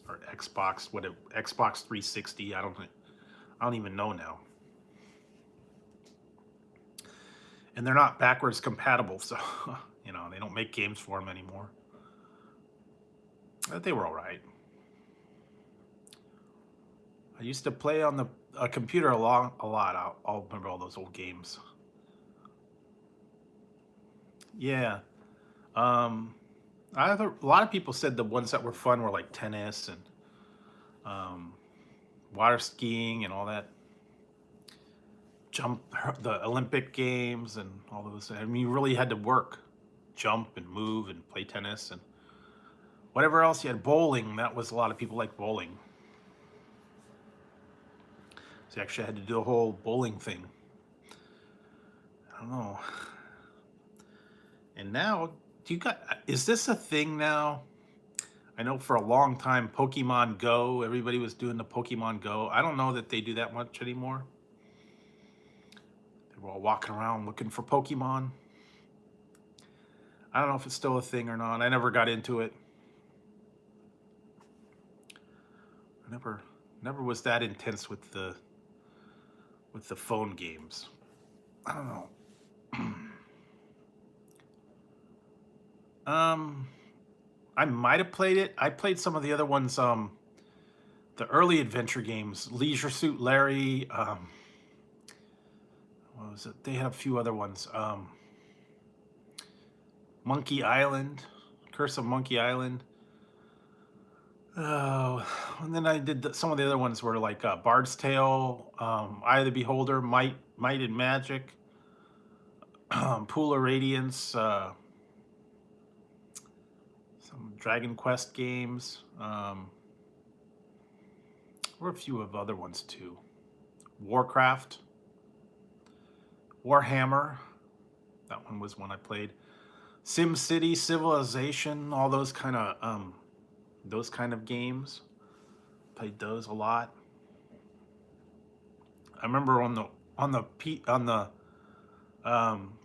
[SPEAKER 1] or Xbox, Xbox 360. I don't even know now. And they're not backwards compatible, so you know, they don't make games for them anymore. But they were all right. I used to play on the computer a lot. I'll remember all those old games. Yeah. A lot of people said the ones that were fun were like tennis and water skiing and all that. The Olympic games and all those. I mean, you really had to work, jump and move and play tennis and whatever else you had. Bowling, that was, a lot of people like bowling. So you actually had to do a whole bowling thing. I don't know. And now, is this a thing now? I know for a long time, Pokemon Go, everybody was doing the Pokemon Go. I don't know that they do that much anymore. They were all walking around looking for Pokemon. I don't know if it's still a thing or not. I never got into it. I never was that intense with the phone games. I don't know. I might have played it. I played some of the other ones, the early adventure games, Leisure Suit Larry, what was it? They had a few other ones. Monkey Island, Curse of Monkey Island. Oh, and then I did some of the other ones were like Bard's Tale, Eye of the Beholder, Might and Magic, Pool of Radiance, some Dragon Quest games. There were a few of other ones too. Warcraft, Warhammer. That one was one I played. Sim City, Civilization, all those kind of games. Played those a lot. I remember on the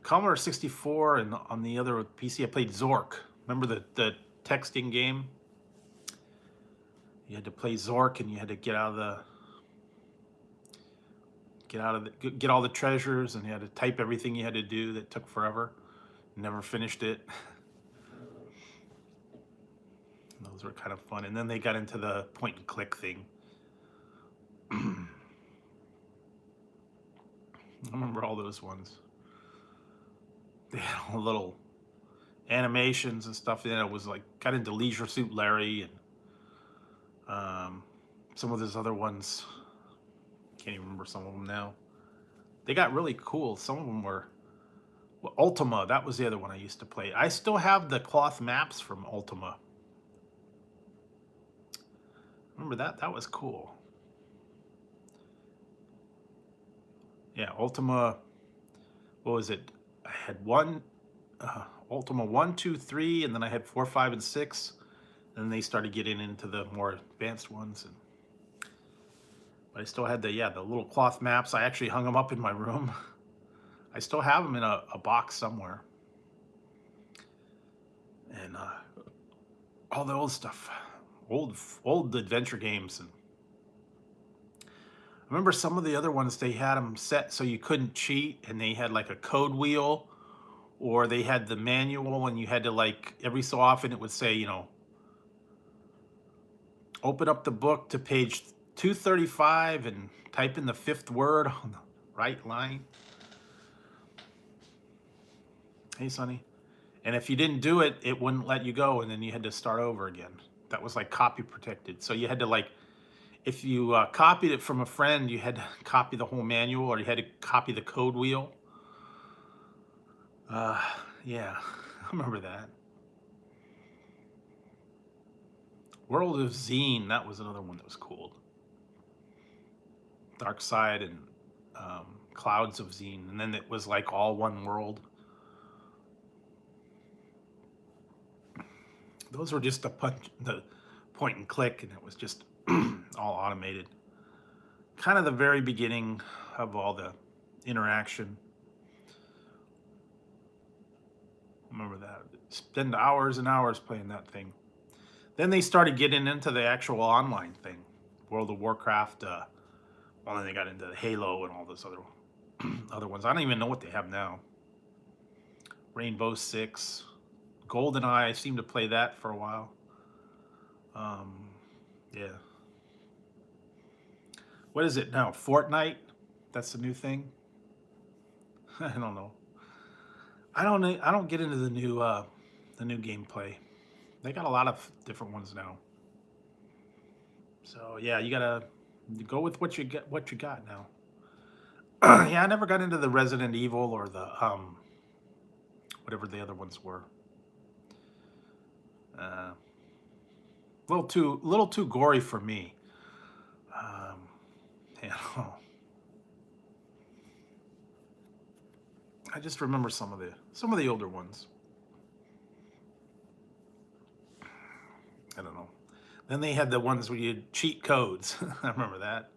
[SPEAKER 1] Commodore 64 and on the other PC I played Zork. Remember the texting game? You had to play Zork and you had to get all the treasures, and you had to type everything you had to do. That took forever. Never finished it. Those were kind of fun. And then they got into the point and click thing. I remember all those ones. They had all the little animations and stuff. Then it was like got into Leisure Suit Larry and some of those other ones. Can't even remember some of them now. They got really cool. Some of them were Ultima. That was the other one I used to play. I still have the cloth maps from Ultima. Remember that? That was cool. Yeah, Ultima. What was it? I had Ultima 1, 2, 3, and then I had 4, 5, and 6. And then they started getting into the more advanced ones. But I still had the little cloth maps. I actually hung them up in my room. I still have them in a box somewhere. And all the old stuff, old adventure games. And I remember some of the other ones, they had them set so you couldn't cheat, and they had like a code wheel, or they had the manual, and you had to, like, every so often it would say, you know, open up the book to page 235 and type in the 5th word on the right line. Hey, Sonny. And if you didn't do it, it wouldn't let you go, and then you had to start over again. That was like copy protected. So you had to, like, if you copied it from a friend, you had to copy the whole manual, or you had to copy the code wheel. Yeah, I remember that. World of Zine, that was another one that was cool. Dark Side and Clouds of Zine, and then it was like all one world. Those were just the point and click, and it was just all automated. Kind of the very beginning of all the interaction. Remember that. Spend hours and hours playing that thing. Then they started getting into the actual online thing. World of Warcraft. Well, then they got into Halo and all those other ones. I don't even know what they have now. Rainbow Six. GoldenEye, I seemed to play that for a while. Yeah. What is it now? Fortnite? That's the new thing? I don't know. I don't get into the new gameplay. They got a lot of different ones now. So yeah, you gotta go with what you got now. Yeah, I never got into the Resident Evil or the whatever the other ones were. A little too gory for me. You know, I just remember some of the older ones. I don't know. Then they had the ones where you had cheat codes. I remember that.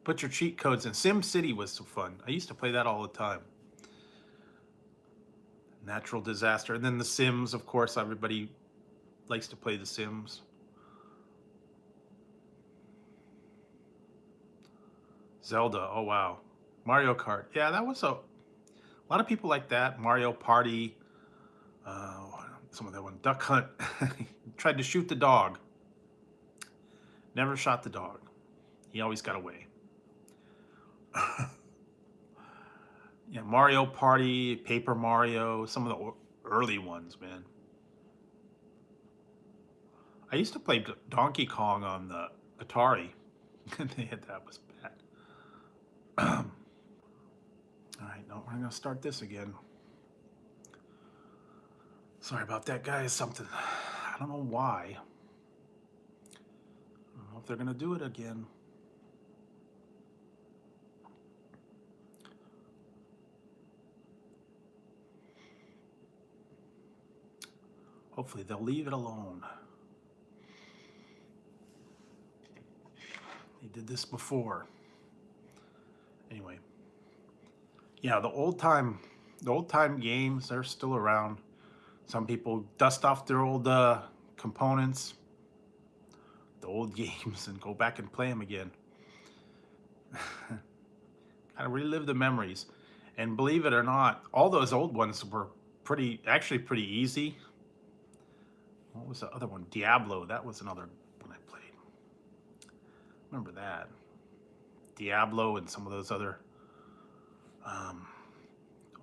[SPEAKER 1] Put your cheat codes in. Sim City was so fun. I used to play that all the time. Natural disaster. And then the Sims, of course, everybody likes to play the Sims. Zelda, oh wow. Mario Kart, yeah, that was a lot of people like that. Mario Party, some of that one. Duck Hunt, tried to shoot the dog. Never shot the dog. He always got away. Yeah, Mario Party, Paper Mario, some of the early ones, man. I used to play Donkey Kong on the Atari. That was bad. All right, no, we're gonna start this again. Sorry about that, guys. Something, I don't know why. I don't know if they're gonna do it again. Hopefully they'll leave it alone. They did this before. Anyway, yeah, the old time games, they're still around. Some people dust off their old components, the old games, and go back and play them again. Kind of relive the memories. And believe it or not, all those old ones were actually pretty easy. What was the other one? Diablo, that was another one I played. Remember that. Diablo and some of those other,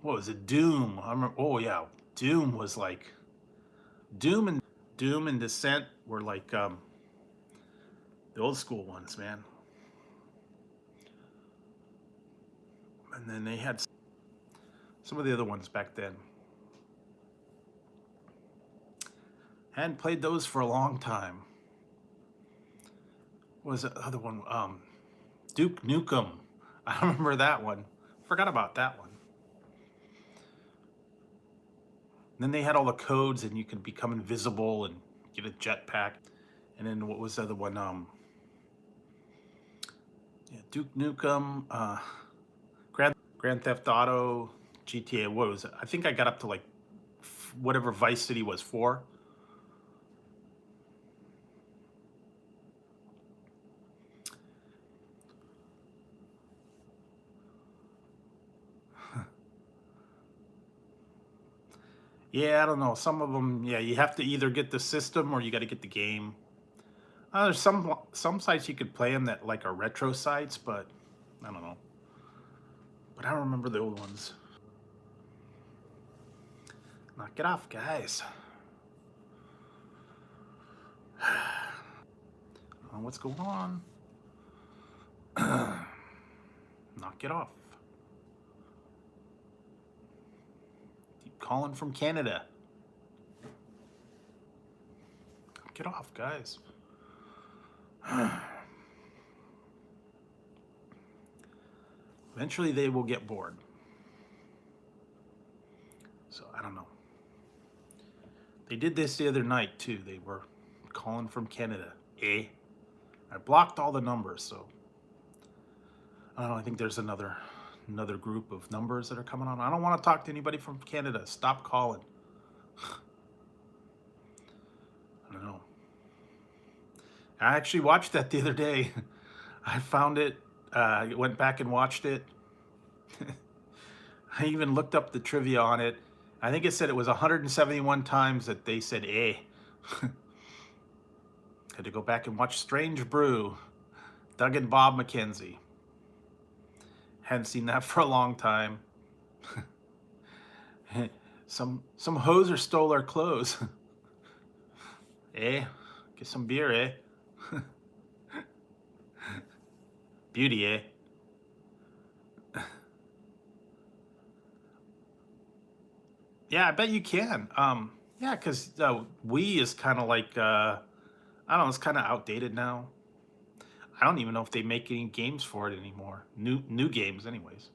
[SPEAKER 1] what was it? Doom. I remember, oh yeah, Doom was like, Doom and Descent were like the old school ones, man. And then they had some of the other ones back then. Hadn't played those for a long time. What was the other one? Duke Nukem. I remember that one. Forgot about that one. And then they had all the codes, and you could become invisible and get a jetpack. And then what was the other one? Yeah, Duke Nukem, Grand Theft Auto, GTA. What was it? I think I got up to like whatever Vice City was 4. Yeah, I don't know. Some of them, yeah, you have to either get the system or you got to get the game. There's some sites you could play them that like are retro sites, but I don't know. But I don't remember the old ones. Knock it off, guys. What's going on? Knock it off. Keep calling from Canada. Knock it off, guys. Eventually they will get bored. So I don't know. They did this the other night too. They were calling from Canada. I blocked all the numbers, so I don't know. I think there's another group of numbers that are coming on. I don't want to talk to anybody from Canada. Stop calling. I don't know. I actually watched that the other day. I found it. Went back and watched it. I even looked up the trivia on it. I think it said it was 171 times that they said eh. Had to go back and watch Strange Brew. Doug and Bob McKenzie. Hadn't seen that for a long time. Some hoser stole our clothes. Eh? Get some beer, eh? Beauty, eh? Yeah, I bet you can. Yeah, because Wii is kind of like, I don't know, it's kind of outdated now. I don't even know if they make any games for it anymore. New games, anyways.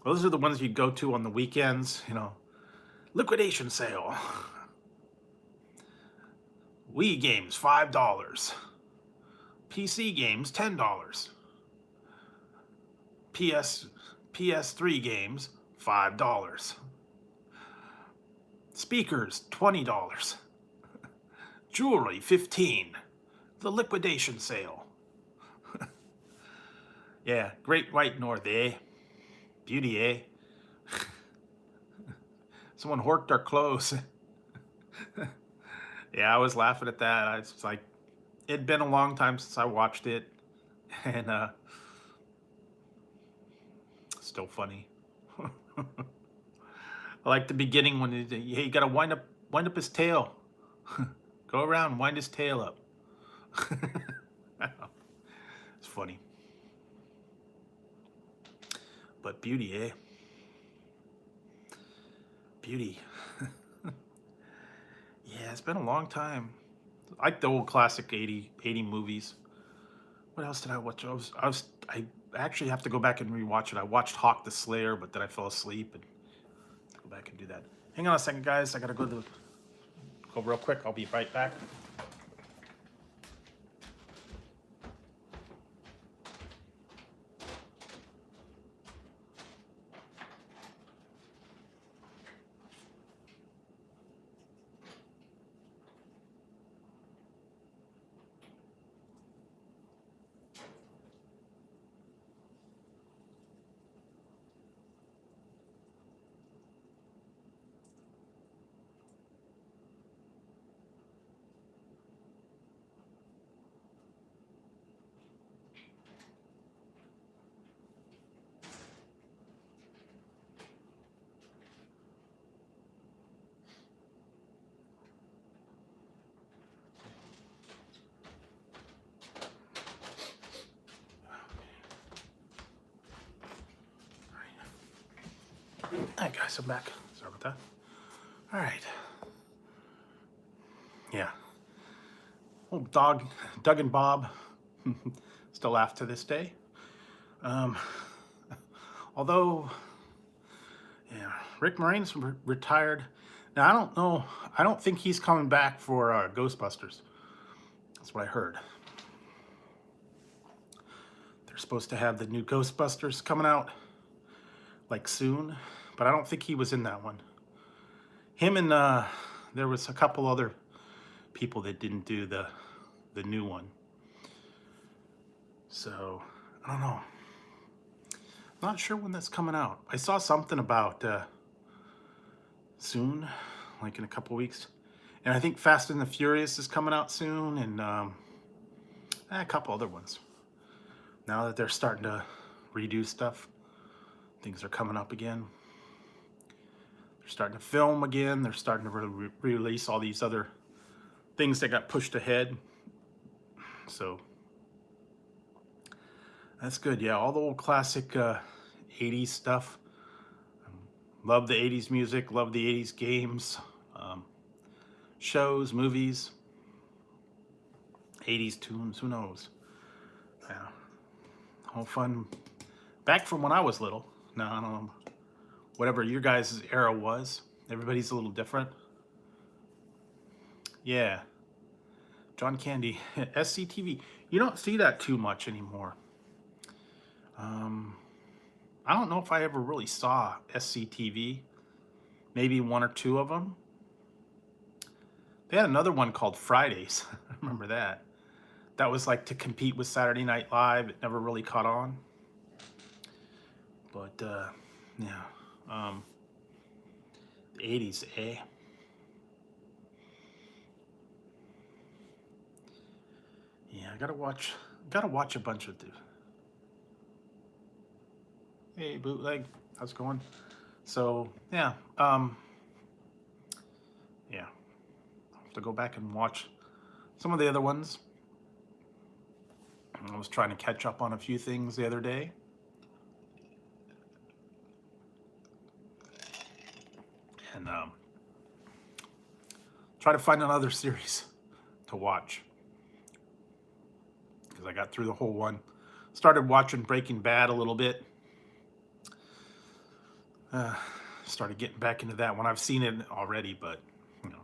[SPEAKER 1] Those are the ones you go to on the weekends, you know. Liquidation sale. Wii games, $5. PC games, $10. PS3 games, $5. Speakers, $20. Jewelry, $15. The liquidation sale. Yeah, Great White North, eh? Beauty, eh? Someone horked our clothes. Yeah, I was laughing at that. I was like, it'd been a long time since I watched it, and still funny. I like the beginning when you gotta wind up his tail. Go around, wind his tail up. It's funny. But beauty, eh? Beauty. Yeah, it's been a long time. I like the old classic 80 movies. What else did I watch? I actually have to go back and rewatch it. I watched Hawk the Slayer, but then I fell asleep and go back and do that. Hang on a second, guys. I gotta go real quick. I'll be right back. All right, guys, I'm back. Sorry about that. All right. Yeah. Old Doug and Bob still laugh to this day. Although, yeah, Rick Moranis retired. Now, I don't know. I don't think he's coming back for Ghostbusters. That's what I heard. They're supposed to have the new Ghostbusters coming out like soon, but I don't think he was in that one. Him and there was a couple other people that didn't do the new one. So I don't know. Not sure when that's coming out. I saw something about soon, like in a couple weeks, and I think Fast and the Furious is coming out soon, and a couple other ones. Now that they're starting to redo stuff, things are coming up again. They're starting to film again. They're starting to release all these other things that got pushed ahead. So that's good. Yeah, all the old classic 80s stuff. Love the 80s music. Love the 80s games, shows, movies, 80s tunes. Who knows? Yeah, all fun. Back from when I was little. No, I don't know. Whatever your guys' era was. Everybody's a little different. Yeah. John Candy. SCTV. You don't see that too much anymore. I don't know if I ever really saw SCTV. Maybe one or two of them. They had another one called Fridays. I remember that. That was like to compete with Saturday Night Live. It never really caught on. But, yeah. The 80s, eh? Yeah, I gotta watch a bunch of the... Hey, Bootleg, how's it going? So, yeah, yeah. I'll have to go back and watch some of the other ones. I was trying to catch up on a few things the other day. And try to find another series to watch. Because I got through the whole one. Started watching Breaking Bad a little bit. Started getting back into that one. I've seen it already, but, you know.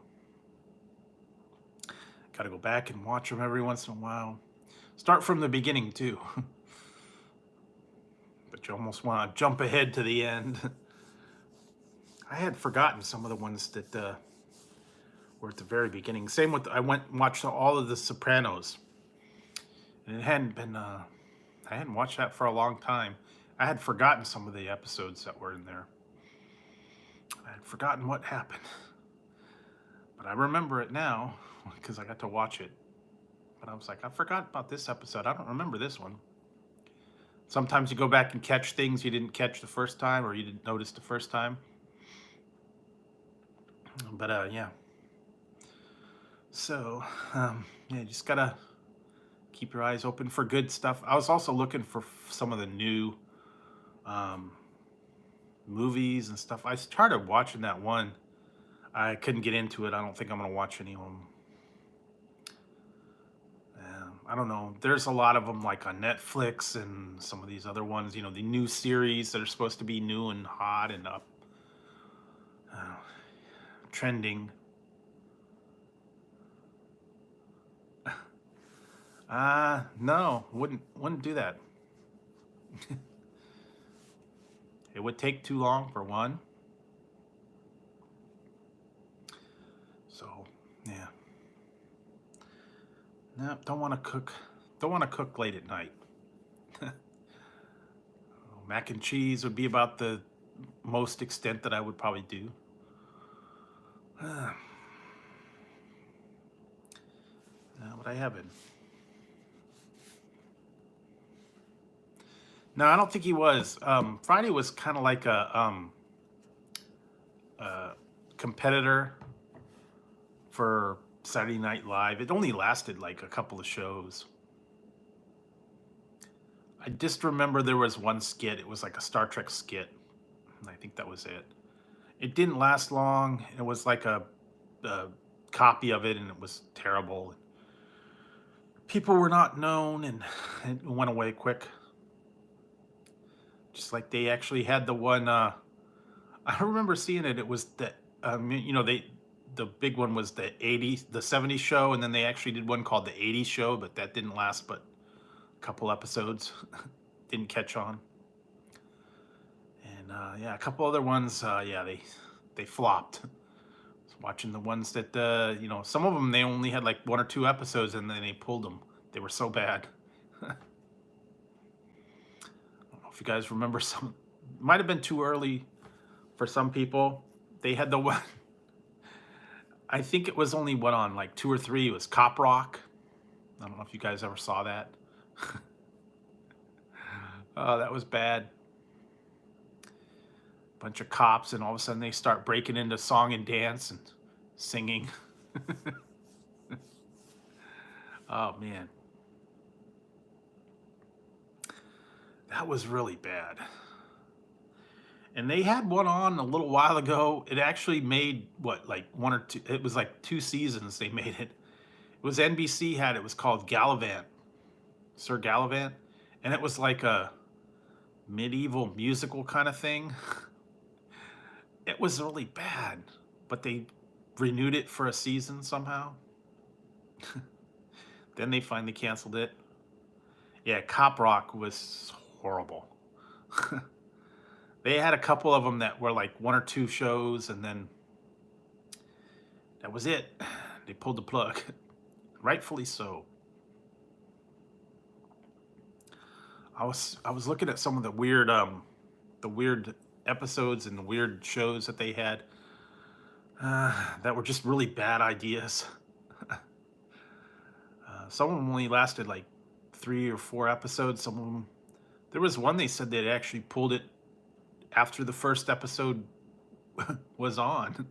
[SPEAKER 1] Got to go back and watch them every once in a while. Start from the beginning, too. But you almost want to jump ahead to the end. I had forgotten some of the ones that were at the very beginning. Same with, I went and watched all of The Sopranos. And it hadn't been, I hadn't watched that for a long time. I had forgotten some of the episodes that were in there. I had forgotten what happened. But I remember it now because I got to watch it. But I was like, I forgot about this episode. I don't remember this one. Sometimes you go back and catch things you didn't catch the first time or you didn't notice the first time. But, yeah. So, yeah, just gotta keep your eyes open for good stuff. I was also looking for some of the new movies and stuff. I started watching that one. I couldn't get into it. I don't think I'm going to watch any of them. I don't know. There's a lot of them like on Netflix and some of these other ones, you know, the new series that are supposed to be new and hot and up. trending. No, wouldn't do that. It would take too long for one. So, yeah. No, don't want to cook. Don't want to cook late at night. Mac and cheese would be about the most extent that I would probably do. What I have in. No, I don't think he was. Friday was kind of like a competitor for Saturday Night Live. It only lasted like a couple of shows. I just remember there was one skit. It was like a Star Trek skit. And I think that was it. It didn't last long. It was like a copy of it, and it was terrible. People were not known, and it went away quick. Just like they actually had the one. I remember seeing it. It was the the big one was the 80s, the 70s show, and then they actually did one called the 80s show, but that didn't last but a couple episodes. Didn't catch on. And yeah, a couple other ones, yeah, they flopped. I was watching the ones that some of them they only had like 1 or 2 episodes, and then they pulled them. They were so bad. I don't know if you guys remember some. Might have been too early for some people. They had the one. I think it was only one on like 2 or 3. It was Cop Rock. I don't know if you guys ever saw that. Oh, that was bad. Bunch of cops, and all of a sudden they start breaking into song and dance and singing. Oh man, that was really bad. And they had one on a little while ago. It actually made what, like 1 or 2, it was like 2 seasons they made it. It was NBC had it. It was called Gallivant, Sir Gallivant, and it was like a medieval musical kind of thing. It was really bad, but they renewed it for a season somehow. Then they finally canceled it. Yeah, Cop Rock was horrible. They had a couple of them that were like 1 or 2 shows, and then that was it. They pulled the plug. Rightfully so. I was looking at some of the weird episodes and the weird shows that they had that were just really bad ideas. Some of them only lasted like 3 or 4 episodes. Some of them, there was one they said they'd actually pulled it after the first episode was on.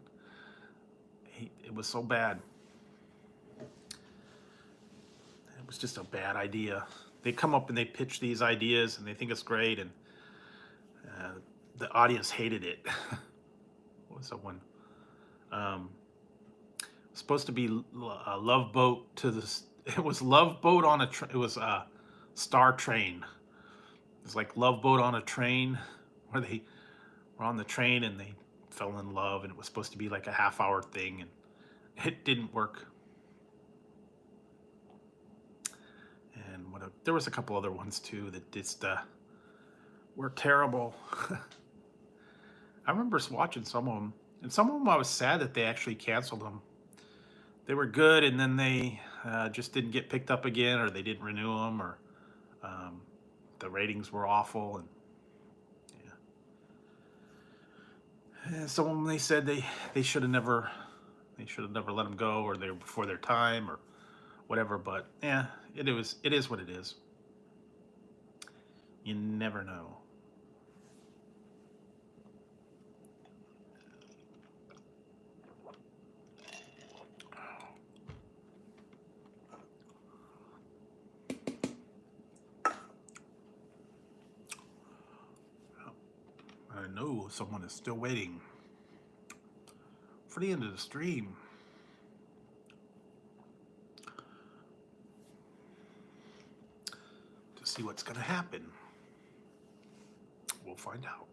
[SPEAKER 1] It was so bad. It was just a bad idea. They come up and they pitch these ideas and they think it's great, and the audience hated it. What was that one? Supposed to be a Love Boat to the. It was Love Boat on a. It was Star Train. It was like Love Boat on a train, where they were on the train and they fell in love, and it was supposed to be like a half-hour thing, and it didn't work. And there was a couple other ones too that just were terrible. I remember watching some of them, and some of them I was sad that they actually canceled them. They were good, and then they just didn't get picked up again, or they didn't renew them, or the ratings were awful. And yeah, some of them they said they should have never let them go, or they were before their time, or whatever. But yeah, it is what it is. You never know. I know someone is still waiting for the end of the stream. To see what's going to happen. We'll find out.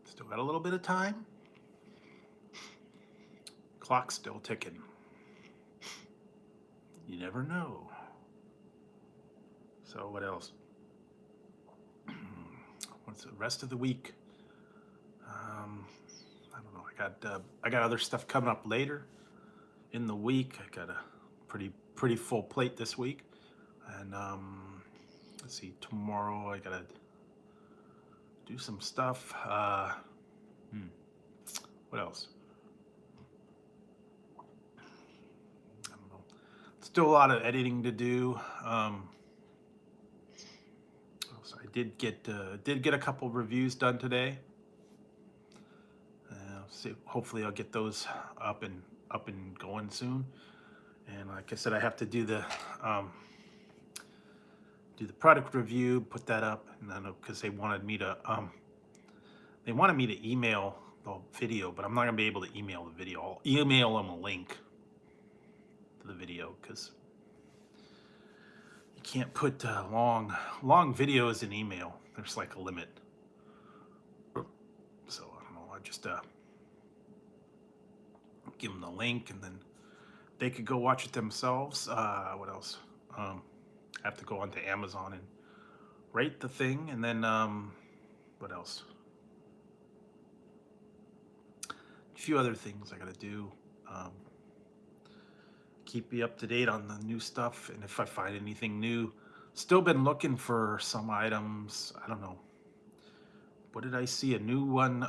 [SPEAKER 1] Still got a little bit of time. Clock's still ticking. You never know. So what else? What's the rest of the week? I don't know. I got other stuff coming up later in the week. I got a pretty full plate this week, and let's see. Tomorrow I gotta do some stuff. What else? I don't know. Still a lot of editing to do. So I did get a couple reviews done today. See, hopefully I'll get those up and going soon. And like I said, I have to do the product review, put that up, and I know because they wanted me to email the video, but I'm not gonna be able to email the video. I'll email them a link to the video because you can't put long videos in email. There's like a limit. So I don't know. I just give them the link, and then they could go watch it themselves. What else? I have to go onto Amazon and rate the thing, and then what else? A few other things I gotta do. Keep you up to date on the new stuff, and if I find anything new. Still been looking for some items. I don't know. What did I see? A new one.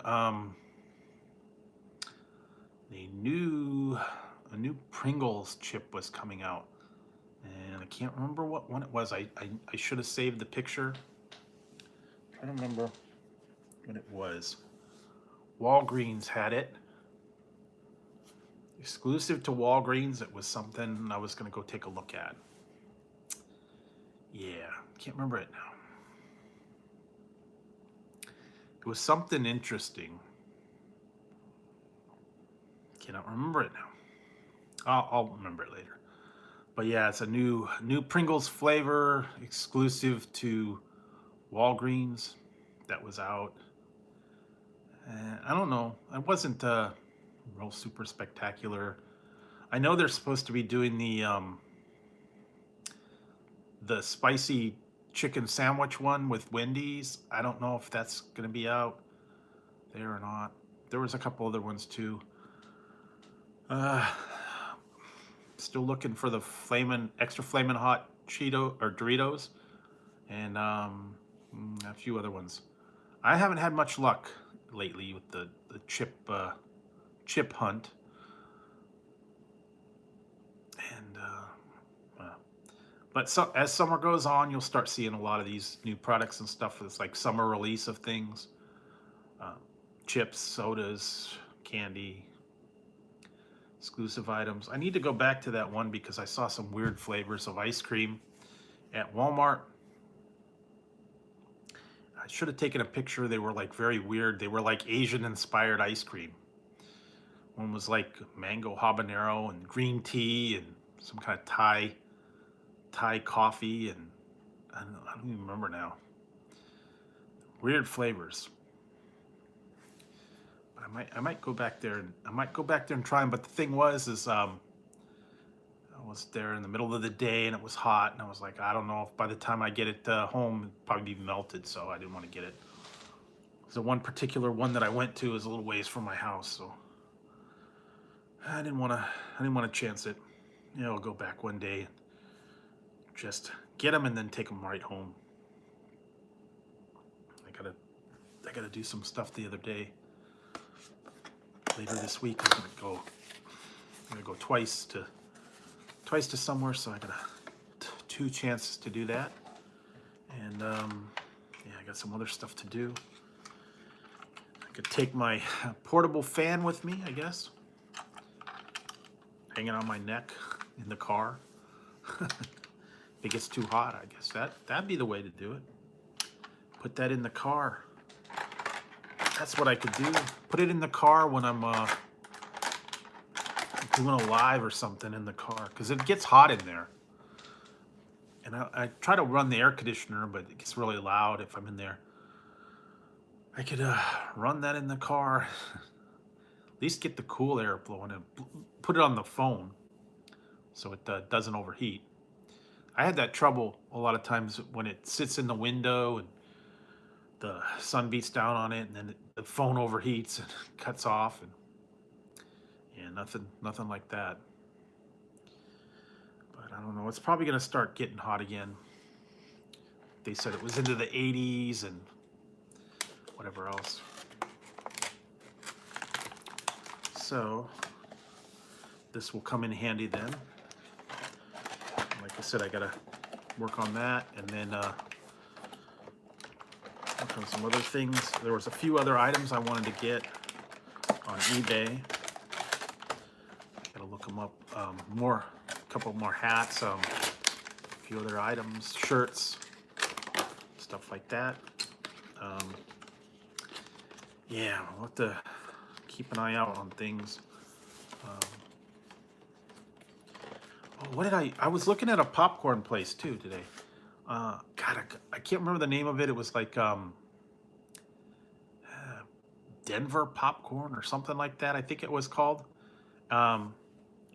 [SPEAKER 1] A new Pringles chip was coming out, and I can't remember what one it was. I should have saved the picture. I'm trying to remember what it was. Walgreens had it. Exclusive to Walgreens. It was something I was going to go take a look at. Yeah, can't remember it now. It was something interesting. Cannot remember it now. I'll remember it later. But yeah, it's a new Pringles flavor exclusive to Walgreens that was out. And I don't know. It wasn't real super spectacular. I know they're supposed to be doing the spicy chicken sandwich one with Wendy's. I don't know if that's going to be out there or not. There was a couple other ones too. Still looking for the extra flamin' hot Cheeto or Doritos, and a few other ones. I haven't had much luck lately with the chip hunt, and but as summer goes on, you'll start seeing a lot of these new products and stuff. It's like summer release of things, chips, sodas, candy. Exclusive items. I need to go back to that one because I saw some weird flavors of ice cream at Walmart. I should have taken a picture. They were like very weird. They were like Asian inspired ice cream. One was like mango habanero and green tea and some kind of Thai coffee, and I don't even remember now. Weird flavors. I might go back there and try them. But the thing was, I was there in the middle of the day and it was hot, and I was like, I don't know if by the time I get it home, it'd probably be melted, so I didn't want to get it. The one particular one that I went to is a little ways from my house, so I didn't want to chance it. You know, I'll go back one day and just get them and then take them right home. I gotta do some stuff the other day. Later this week, I'm gonna go twice to somewhere, so I got 2 chances to do that. And yeah, I got some other stuff to do. I could take my portable fan with me, I guess, hanging on my neck in the car. If it gets too hot, I guess that'd be the way to do it. Put that in the car. That's what I could do. Put it in the car when I'm doing a live or something in the car, because it gets hot in there. And I try to run the air conditioner, but it gets really loud if I'm in there. I could run that in the car. At least get the cool air flowing and put it on the phone so it doesn't overheat. I had that trouble a lot of times when it sits in the window and the sun beats down on it, and then the phone overheats and cuts off, and yeah, nothing like that. But I don't know. It's probably going to start getting hot again. They said it was into the 80s and whatever else. So this will come in handy then. Like I said, I got to work on that, and then work on some other things. There was a few other items I wanted to get on eBay. Gotta look them up. A couple more hats, a few other items, shirts, stuff like that. Yeah, we'll have to keep an eye out on things. What did I was looking at a popcorn place too today. God, I can't remember the name of it. It was like Denver popcorn or something like that, I think it was called.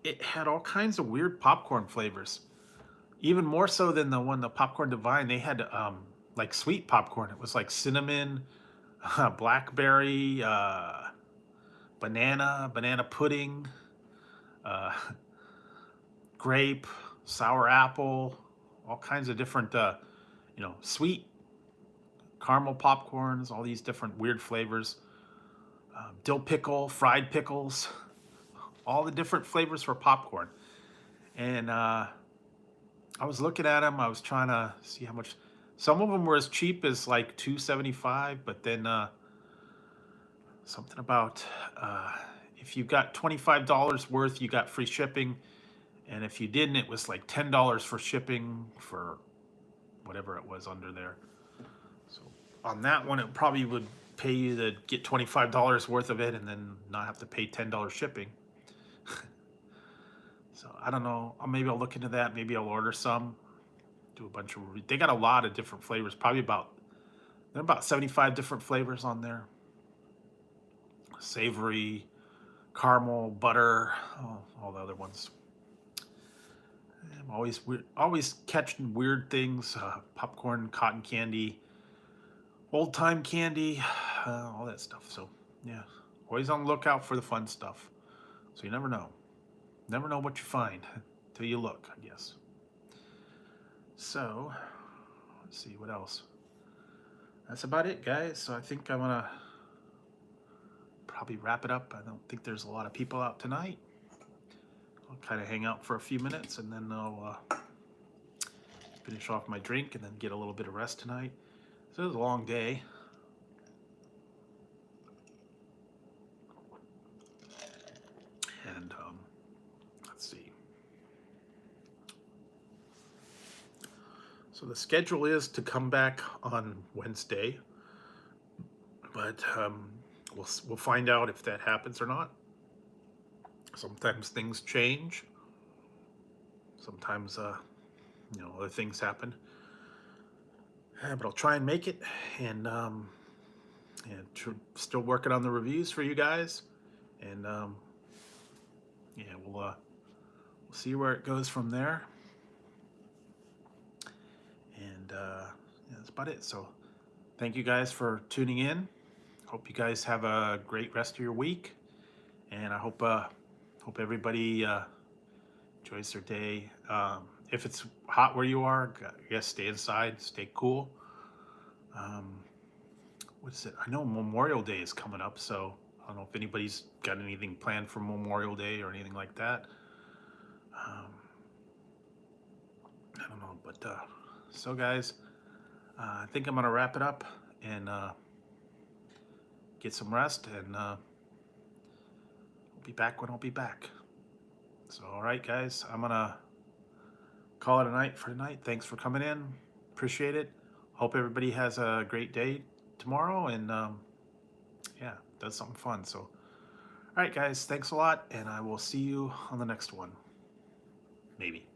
[SPEAKER 1] It had all kinds of weird popcorn flavors, even more so than the Popcorn Divine. They had like sweet popcorn. It was like cinnamon, blackberry, banana pudding, grape, sour apple, all kinds of different, sweet caramel popcorns, all these different weird flavors, dill pickle, fried pickles, all the different flavors for popcorn. And I was looking at them. I was trying to see how much. Some of them were as cheap as like $2.75, but then something about if you got $25 worth, you got free shipping. And if you didn't, it was like $10 for shipping for whatever it was under there. So on that one, it probably would pay you to get $25 worth of it and then not have to pay $10 shipping. So I don't know. Maybe I'll look into that. Maybe I'll order some. Do a bunch of. They got a lot of different flavors. Probably there are about 75 different flavors on there. Savory, caramel, butter, all the other ones. I'm always catching weird things. Popcorn, cotton candy, old time candy, all that stuff. So yeah, always on the lookout for the fun stuff. So you never know. Never know what you find till you look, I guess. So let's see what else. That's about it, guys. So I think I'm gonna probably wrap it up. I don't think there's a lot of people out tonight. I'll kind of hang out for a few minutes and then I'll finish off my drink and then get a little bit of rest tonight. So it was a long day. And let's see. So the schedule is to come back on Wednesday, but we'll find out if that happens or not. Sometimes things change. Sometimes other things happen. But I'll try and make it, and still working on the reviews for you guys, and we'll see where it goes from there. And that's about it. So thank you guys for tuning in. Hope you guys have a great rest of your week, and I hope everybody enjoys their day. If it's hot where you are, I guess stay inside, stay cool. What is it? I know Memorial Day is coming up, so I don't know if anybody's got anything planned for Memorial Day or anything like that. I don't know, but so guys, I think I'm gonna wrap it up and get some rest, and I'll be back when I'll be back. So all right, guys, I'm gonna call it a night for tonight. Thanks for coming in. Appreciate it. Hope everybody has a great day tomorrow, and does something fun. So all right, guys, thanks a lot, and I will see you on the next one. Maybe.